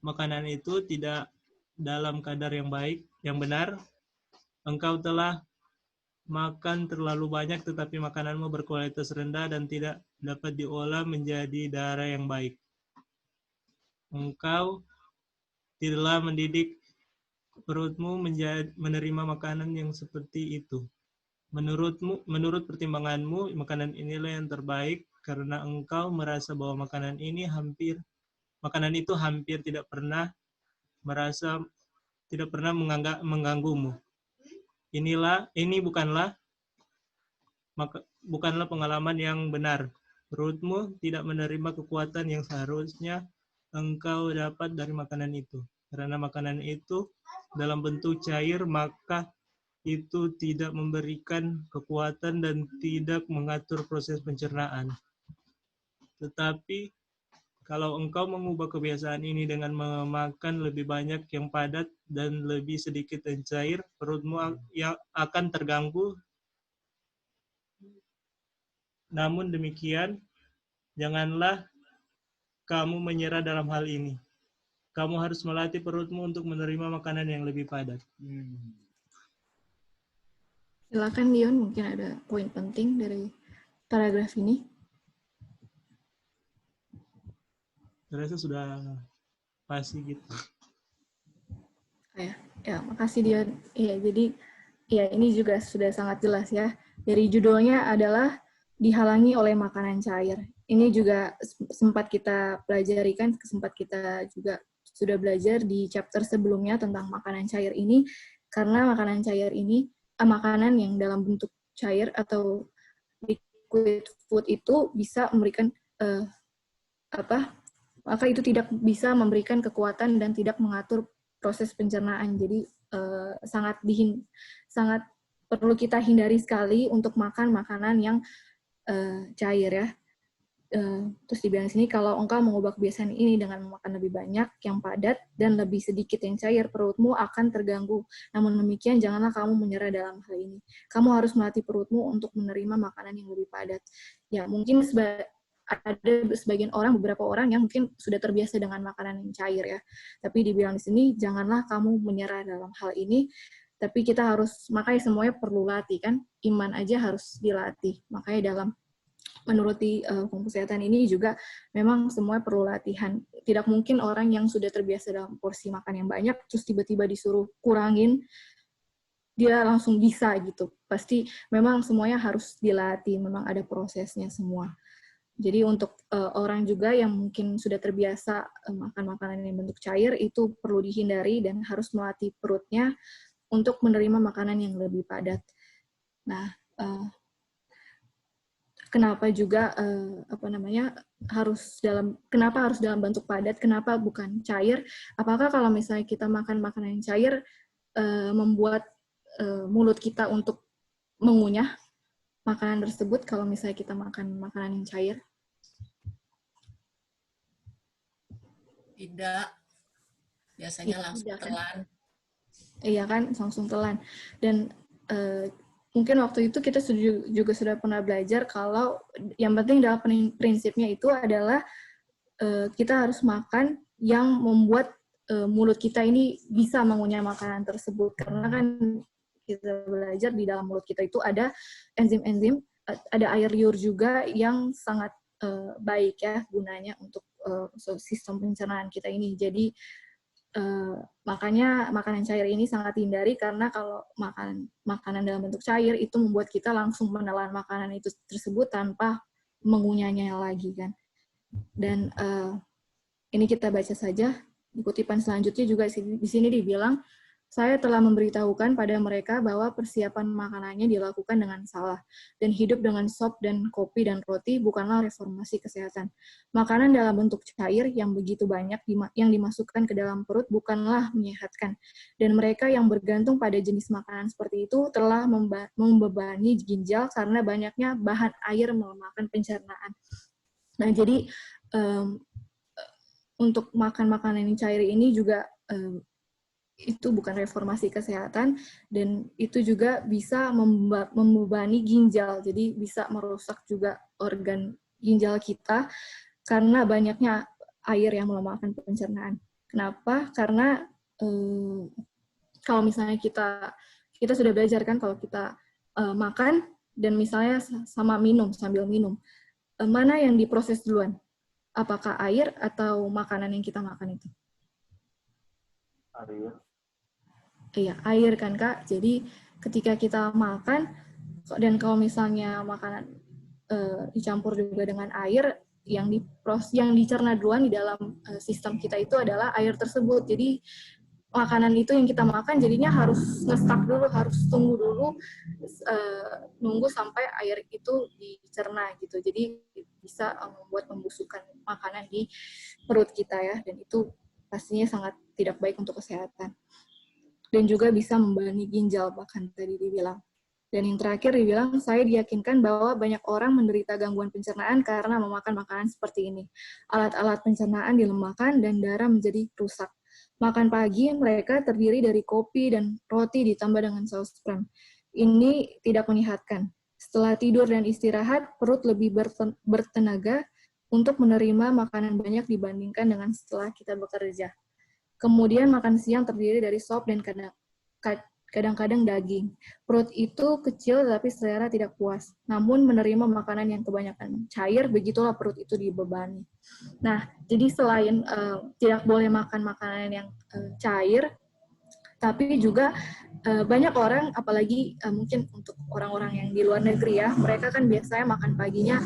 makanan itu tidak dalam kadar yang baik, yang benar. Engkau telah makan terlalu banyak tetapi makananmu berkualitas rendah dan tidak dapat diolah menjadi darah yang baik. Engkau tidaklah mendidik perutmu menerima makanan yang seperti itu. Menurut pertimbanganmu, makanan inilah yang terbaik karena engkau merasa bahwa makanan itu hampir tidak pernah mengganggumu. Ini bukanlah pengalaman yang benar. Perutmu tidak menerima kekuatan yang seharusnya engkau dapat dari makanan itu. Karena makanan itu dalam bentuk cair, maka itu tidak memberikan kekuatan dan tidak mengatur proses pencernaan. Tetapi kalau engkau mengubah kebiasaan ini dengan memakan lebih banyak yang padat dan lebih sedikit yang cair, perutmu akan terganggu. Namun demikian, janganlah kamu menyerah dalam hal ini. Kamu harus melatih perutmu untuk menerima makanan yang lebih padat. Silakan Dion, mungkin ada poin penting dari paragraf ini. Terasa sudah pasti gitu. Ya, makasih Dion. Iya, jadi ya ini juga sudah sangat jelas ya. Dari judulnya adalah dihalangi oleh makanan cair. Ini juga sempat kita pelajari kan, sempat kita juga sudah belajar di chapter sebelumnya tentang makanan cair ini, karena makanan cair ini, makanan yang dalam bentuk cair atau liquid food itu bisa memberikan maka itu tidak bisa memberikan kekuatan dan tidak mengatur proses pencernaan. Jadi sangat perlu kita hindari sekali untuk makan makanan yang cair ya. Terus dibilang sini, kalau engkau mengubah kebiasaan ini dengan memakan lebih banyak yang padat dan lebih sedikit yang cair, perutmu akan terganggu. Namun demikian, janganlah kamu menyerah dalam hal ini. Kamu harus melatih perutmu untuk menerima makanan yang lebih padat. Ya, mungkin ada sebagian orang, beberapa orang yang mungkin sudah terbiasa dengan makanan yang cair ya. Tapi dibilang di sini, janganlah kamu menyerah dalam hal ini. Tapi kita harus, makanya semuanya perlu latih kan. Iman aja harus dilatih. Makanya dalam menuruti hukum kesehatan ini juga memang semua perlu latihan. Tidak mungkin orang yang sudah terbiasa dalam porsi makan yang banyak, terus tiba-tiba disuruh kurangin, dia langsung bisa gitu. Pasti memang semuanya harus dilatih, memang ada prosesnya semua. Jadi untuk orang juga yang mungkin sudah terbiasa makan makanan yang bentuk cair, itu perlu dihindari dan harus melatih perutnya untuk menerima makanan yang lebih padat. Nah, kenapa juga kenapa harus dalam bentuk padat? Kenapa bukan cair? Apakah kalau misalnya kita makan makanan yang cair membuat mulut kita untuk mengunyah makanan tersebut kalau misalnya kita makan makanan yang cair? Tidak. Biasanya langsung telan. Iya kan, langsung telan. Dan mungkin waktu itu kita juga sudah pernah belajar kalau yang penting dalam prinsipnya itu adalah kita harus makan yang membuat mulut kita ini bisa mengunyah makanan tersebut. Karena kan kita belajar di dalam mulut kita itu ada enzim-enzim, ada air liur juga yang sangat baik ya gunanya untuk sistem pencernaan kita ini. Jadi makanya makanan cair ini sangat dihindari karena kalau makanan dalam bentuk cair itu membuat kita langsung menelan makanan itu tersebut tanpa mengunyahnya lagi kan. Dan ini kita baca saja di kutipan selanjutnya juga di sini dibilang Saya telah memberitahukan pada mereka bahwa persiapan makanannya dilakukan dengan salah, dan hidup dengan sop dan kopi dan roti bukanlah reformasi kesehatan. Makanan dalam bentuk cair yang begitu banyak yang dimasukkan ke dalam perut bukanlah menyehatkan, dan mereka yang bergantung pada jenis makanan seperti itu telah membebani ginjal karena banyaknya bahan air melemahkan pencernaan. Nah, jadi untuk makan makanan yang cair ini juga itu bukan reformasi kesehatan, dan itu juga bisa membebani ginjal, jadi bisa merusak juga organ ginjal kita karena banyaknya air yang melemahkan pencernaan. Kenapa? Karena kalau misalnya kita sudah belajar kan, kalau kita makan dan misalnya sambil minum, mana yang diproses duluan? Apakah air atau makanan yang kita makan itu? Air. Iya, air kan, Kak. Jadi ketika kita makan, dan kalau misalnya makanan dicampur juga dengan air, yang dicerna duluan di dalam sistem kita itu adalah air tersebut. Jadi makanan itu yang kita makan jadinya harus nge-stuck dulu, harus tunggu dulu, nunggu sampai air itu dicerna gitu. Jadi bisa membuat pembusukan makanan di perut kita ya, dan itu pastinya sangat tidak baik untuk kesehatan. Dan juga bisa membebani ginjal, bahkan tadi dibilang. Dan yang terakhir dibilang, saya diyakinkan bahwa banyak orang menderita gangguan pencernaan karena memakan makanan seperti ini. Alat-alat pencernaan dilemahkan dan darah menjadi rusak. Makan pagi mereka terdiri dari kopi dan roti ditambah dengan saus pram. Ini tidak menyehatkan. Setelah tidur dan istirahat, perut lebih bertenaga untuk menerima makanan banyak dibandingkan dengan setelah kita bekerja. Kemudian makan siang terdiri dari sop dan kadang-kadang daging. Perut itu kecil tapi selera tidak puas. Namun menerima makanan yang kebanyakan cair, begitulah perut itu dibebani. Nah, jadi selain tidak boleh makan makanan yang cair, tapi juga banyak orang, apalagi mungkin untuk orang-orang yang di luar negeri ya, mereka kan biasanya makan paginya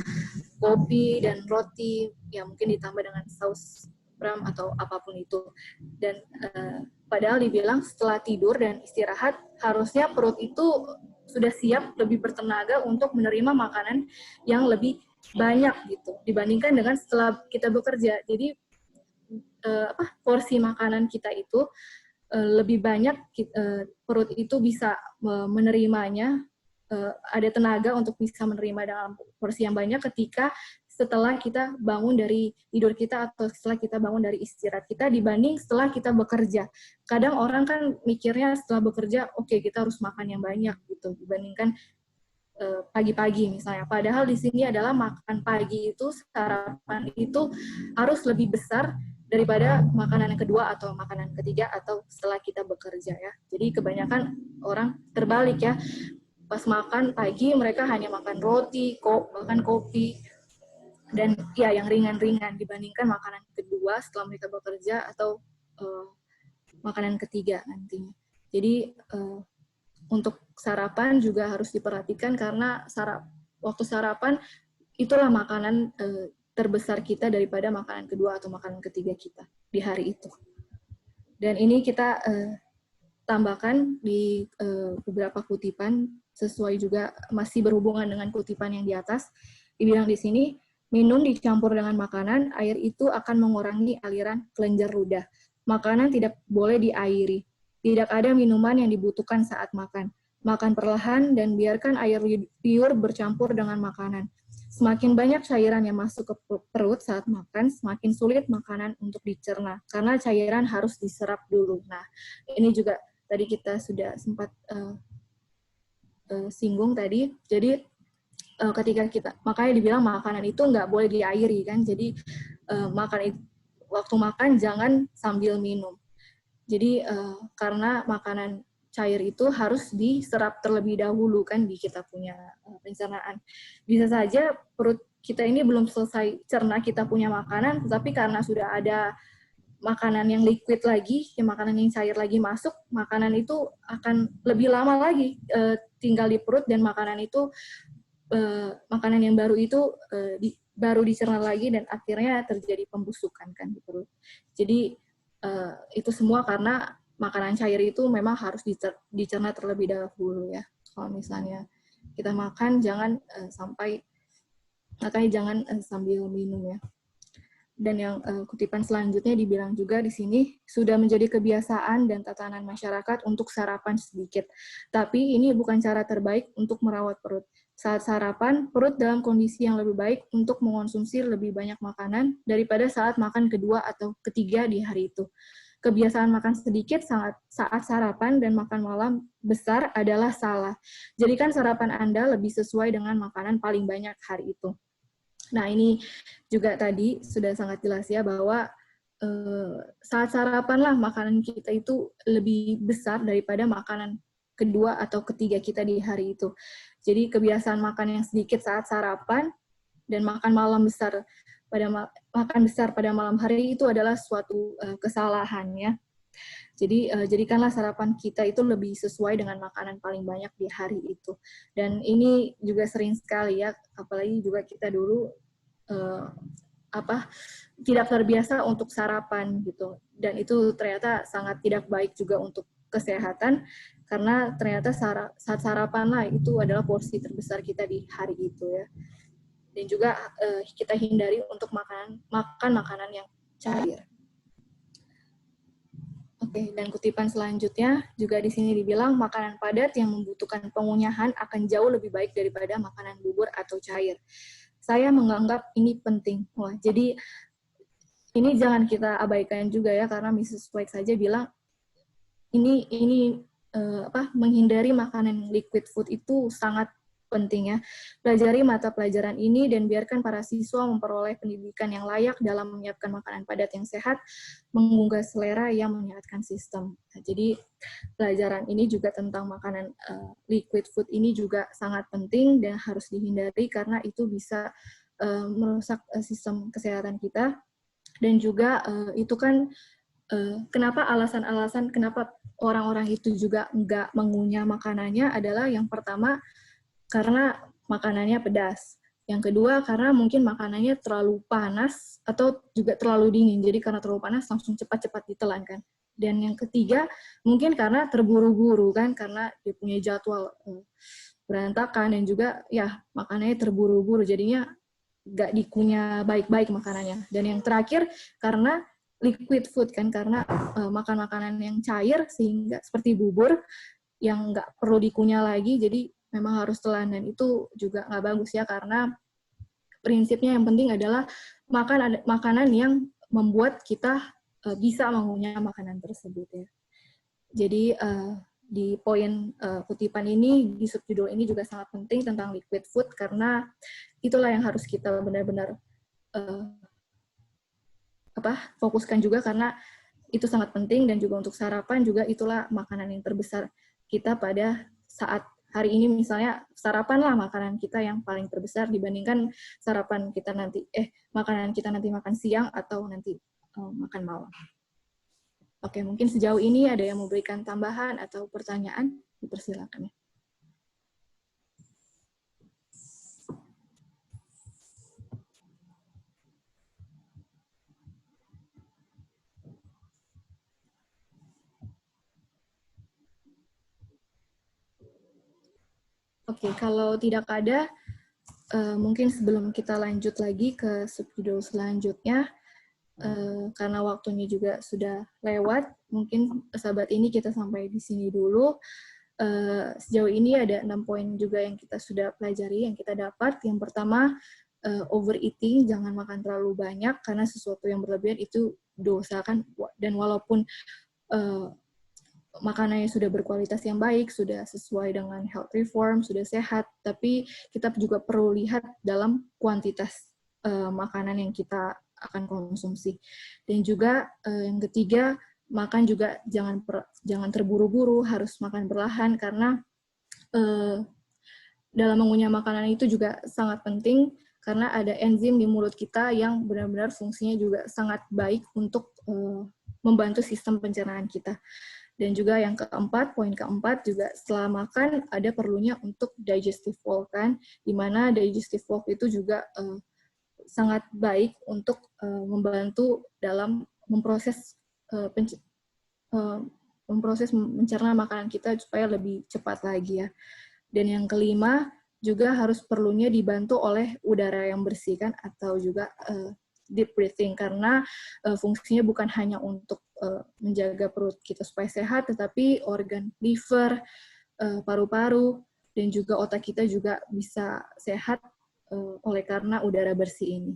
kopi dan roti, ya mungkin ditambah dengan saus pram atau apapun itu. Dan padahal dibilang setelah tidur dan istirahat, harusnya perut itu sudah siap, lebih bertenaga untuk menerima makanan yang lebih banyak gitu dibandingkan dengan setelah kita bekerja. Jadi porsi makanan kita itu lebih banyak, perut itu bisa menerimanya, ada tenaga untuk bisa menerima dalam porsi yang banyak ketika setelah kita bangun dari tidur kita atau setelah kita bangun dari istirahat kita dibanding setelah kita bekerja. Kadang orang kan mikirnya setelah bekerja, oke, kita harus makan yang banyak gitu dibandingkan pagi-pagi misalnya. Padahal di sini adalah makan pagi itu, sarapan itu harus lebih besar daripada makanan yang kedua atau makanan ketiga atau setelah kita bekerja ya. Jadi kebanyakan orang terbalik ya. Pas makan pagi mereka hanya makan roti, bahkan kopi, dan ya yang ringan-ringan dibandingkan makanan kedua setelah mereka bekerja atau makanan ketiga nantinya. Jadi untuk sarapan juga harus diperhatikan karena waktu sarapan itulah makanan terbesar kita daripada makanan kedua atau makanan ketiga kita di hari itu. Dan ini kita tambahkan di beberapa kutipan sesuai juga masih berhubungan dengan kutipan yang di atas. Dibilang di sini, minum dicampur dengan makanan, air itu akan mengurangi aliran kelenjar ludah. Makanan tidak boleh diairi. Tidak ada minuman yang dibutuhkan saat makan. Makan perlahan dan biarkan air liur bercampur dengan makanan. Semakin banyak cairan yang masuk ke perut saat makan, semakin sulit makanan untuk dicerna, karena cairan harus diserap dulu. Nah, ini juga tadi kita sudah sempat singgung tadi. Jadi ketika makanya dibilang makanan itu nggak boleh diairi kan, jadi waktu makan jangan sambil minum. Jadi karena makanan cair itu harus diserap terlebih dahulu kan di kita punya pencernaan. Bisa saja perut kita ini belum selesai cerna kita punya makanan, tetapi karena sudah ada makanan yang liquid lagi, makanan yang cair lagi masuk, makanan itu akan lebih lama lagi tinggal di perut, dan makanan itu makanan yang baru itu baru dicerna lagi dan akhirnya terjadi pembusukan kan di perut. Jadi itu semua karena makanan cair itu memang harus dicerna terlebih dahulu ya. Kalau misalnya kita makan jangan sambil minum ya. Dan yang kutipan selanjutnya dibilang juga di sini, sudah menjadi kebiasaan dan tatanan masyarakat untuk sarapan sedikit. Tapi ini bukan cara terbaik untuk merawat perut. Saat sarapan, perut dalam kondisi yang lebih baik untuk mengonsumsi lebih banyak makanan daripada saat makan kedua atau ketiga di hari itu. Kebiasaan makan sedikit saat sarapan dan makan malam besar adalah salah. Jadikan sarapan Anda lebih sesuai dengan makanan paling banyak hari itu. Nah, ini juga tadi sudah sangat jelas ya bahwa saat sarapan lah makanan kita itu lebih besar daripada makanan kedua atau ketiga kita di hari itu. Jadi kebiasaan makan yang sedikit saat sarapan dan makan besar pada malam hari itu adalah suatu kesalahan ya. Jadi jadikanlah sarapan kita itu lebih sesuai dengan makanan paling banyak di hari itu. Dan ini juga sering sekali ya, apalagi juga kita dulu tidak terbiasa untuk sarapan gitu. Dan itu ternyata sangat tidak baik juga untuk kesehatan, karena ternyata saat sarapan lah itu adalah porsi terbesar kita di hari itu ya. Dan juga kita hindari untuk makan makanan yang cair. Oke, dan kutipan selanjutnya juga di sini dibilang makanan padat yang membutuhkan pengunyahan akan jauh lebih baik daripada makanan bubur atau cair. Saya menganggap ini penting. Wah, jadi ini jangan kita abaikan juga ya, karena Mrs. White saja bilang ini menghindari makanan liquid food itu sangat penting ya. Pelajari mata pelajaran ini dan biarkan para siswa memperoleh pendidikan yang layak dalam menyiapkan makanan padat yang sehat, menggugah selera yang menyehatkan sistem. Nah, jadi pelajaran ini juga tentang makanan liquid food ini juga sangat penting dan harus dihindari karena itu bisa merusak sistem kesehatan kita. Dan juga itu kan kenapa alasan-alasan kenapa orang-orang itu juga nggak mengunyah makanannya adalah yang pertama karena makanannya pedas. Yang kedua, karena mungkin makanannya terlalu panas atau juga terlalu dingin. Jadi karena terlalu panas, langsung cepat-cepat ditelan kan. Dan yang ketiga, mungkin karena terburu-buru kan, karena dia punya jadwal berantakan dan juga ya makanannya terburu-buru. Jadinya nggak dikunyah baik-baik makanannya. Dan yang terakhir, karena liquid food kan, karena makan makanan yang cair sehingga seperti bubur yang nggak perlu dikunyah lagi, jadi memang harus telan, dan itu juga nggak bagus ya, karena prinsipnya yang penting adalah makanan yang membuat kita bisa mengunyah makanan tersebut ya. Jadi di poin kutipan ini, di subjudul ini juga sangat penting tentang liquid food, karena itulah yang harus kita benar-benar fokuskan juga, karena itu sangat penting, dan juga untuk sarapan juga itulah makanan yang terbesar kita pada saat hari ini. Misalnya sarapan lah makanan kita yang paling terbesar dibandingkan sarapan kita nanti makanan kita nanti makan siang atau nanti makan malam. Oke, mungkin sejauh ini ada yang memberikan tambahan atau pertanyaan, dipersilakan ya. Oke, kalau tidak ada, mungkin sebelum kita lanjut lagi ke subjudul selanjutnya, karena waktunya juga sudah lewat, mungkin sahabat ini kita sampai di sini dulu. Sejauh ini ada 6 poin juga yang kita sudah pelajari, yang kita dapat. Yang pertama, overeating, jangan makan terlalu banyak, karena sesuatu yang berlebihan itu dosa kan, dan walaupun makanannya sudah berkualitas yang baik, sudah sesuai dengan health reform, sudah sehat, tapi kita juga perlu lihat dalam kuantitas makanan yang kita akan konsumsi. Dan juga yang ketiga, makan juga jangan terburu-buru, harus makan perlahan, karena dalam mengunyah makanan itu juga sangat penting, karena ada enzim di mulut kita yang benar-benar fungsinya juga sangat baik untuk membantu sistem pencernaan kita. Dan juga yang keempat, poin keempat juga setelah makan ada perlunya untuk digestive walk kan, di mana digestive walk itu juga sangat baik untuk membantu dalam memproses memproses mencerna makanan kita supaya lebih cepat lagi ya. Dan yang kelima, juga harus perlunya dibantu oleh udara yang bersih kan, atau juga deep breathing, karena fungsinya bukan hanya untuk menjaga perut kita supaya sehat, tetapi organ liver, paru-paru, dan juga otak kita juga bisa sehat oleh karena udara bersih ini.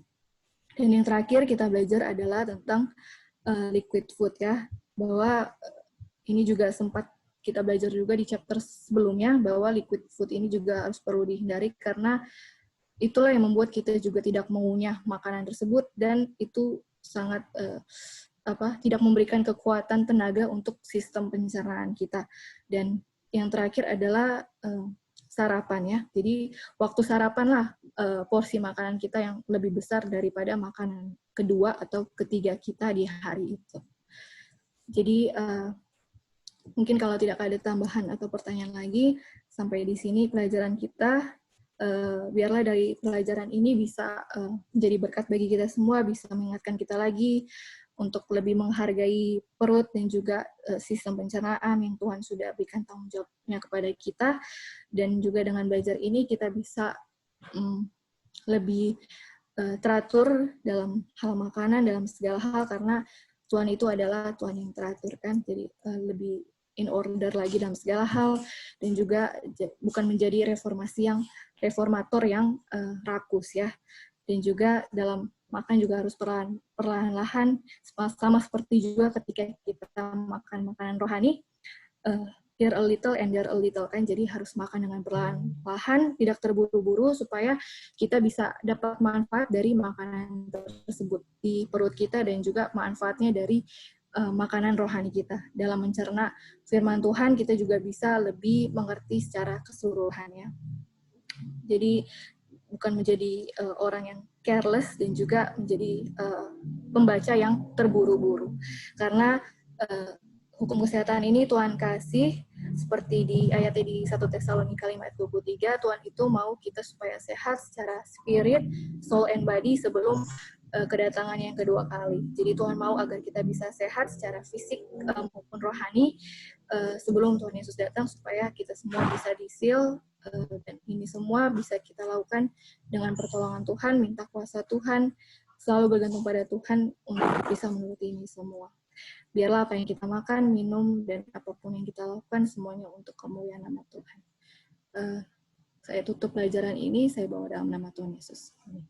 Dan yang terakhir kita belajar adalah tentang liquid food ya, bahwa ini juga sempat kita belajar juga di chapter sebelumnya, bahwa liquid food ini juga harus perlu dihindari karena itulah yang membuat kita juga tidak mengunyah makanan tersebut, dan itu sangat tidak memberikan kekuatan tenaga untuk sistem pencernaan kita. Dan yang terakhir adalah sarapan ya. Jadi waktu sarapan lah porsi makanan kita yang lebih besar daripada makanan kedua atau ketiga kita di hari itu. Jadi mungkin kalau tidak ada tambahan atau pertanyaan lagi, sampai di sini pelajaran kita. Biarlah dari pelajaran ini bisa menjadi berkat bagi kita semua, bisa mengingatkan kita lagi untuk lebih menghargai perut dan juga sistem pencernaan yang Tuhan sudah berikan tanggung jawabnya kepada kita. Dan juga dengan belajar ini kita bisa lebih teratur dalam hal makanan, dalam segala hal, karena Tuhan itu adalah Tuhan yang teratur kan, jadi lebih in order lagi dalam segala hal, dan juga bukan menjadi reformator yang rakus ya. Dan juga dalam makan juga harus perlahan-lahan, sama seperti juga ketika kita makan makanan rohani, here a little and there a little kan, jadi harus makan dengan perlahan-lahan, tidak terburu-buru supaya kita bisa dapat manfaat dari makanan tersebut di perut kita, dan juga manfaatnya dari makanan rohani kita. Dalam mencerna firman Tuhan, kita juga bisa lebih mengerti secara keseluruhan ya. Jadi bukan menjadi orang yang careless, dan juga menjadi pembaca yang terburu-buru. Karena hukum kesehatan ini Tuhan kasih, seperti di ayatnya di 1 Tesalonika 5 ayat 23, Tuhan itu mau kita supaya sehat secara spirit, soul, and body sebelum kedatangannya yang kedua kali. Jadi Tuhan mau agar kita bisa sehat secara fisik maupun rohani sebelum Tuhan Yesus datang, supaya kita semua bisa di-seal, dan ini semua bisa kita lakukan dengan pertolongan Tuhan, minta kuasa Tuhan, selalu bergantung pada Tuhan untuk bisa menuruti ini semua. Biarlah apa yang kita makan, minum, dan apapun yang kita lakukan semuanya untuk kemuliaan nama Tuhan. Saya tutup pelajaran ini, saya bawa dalam nama Tuhan Yesus. Amin.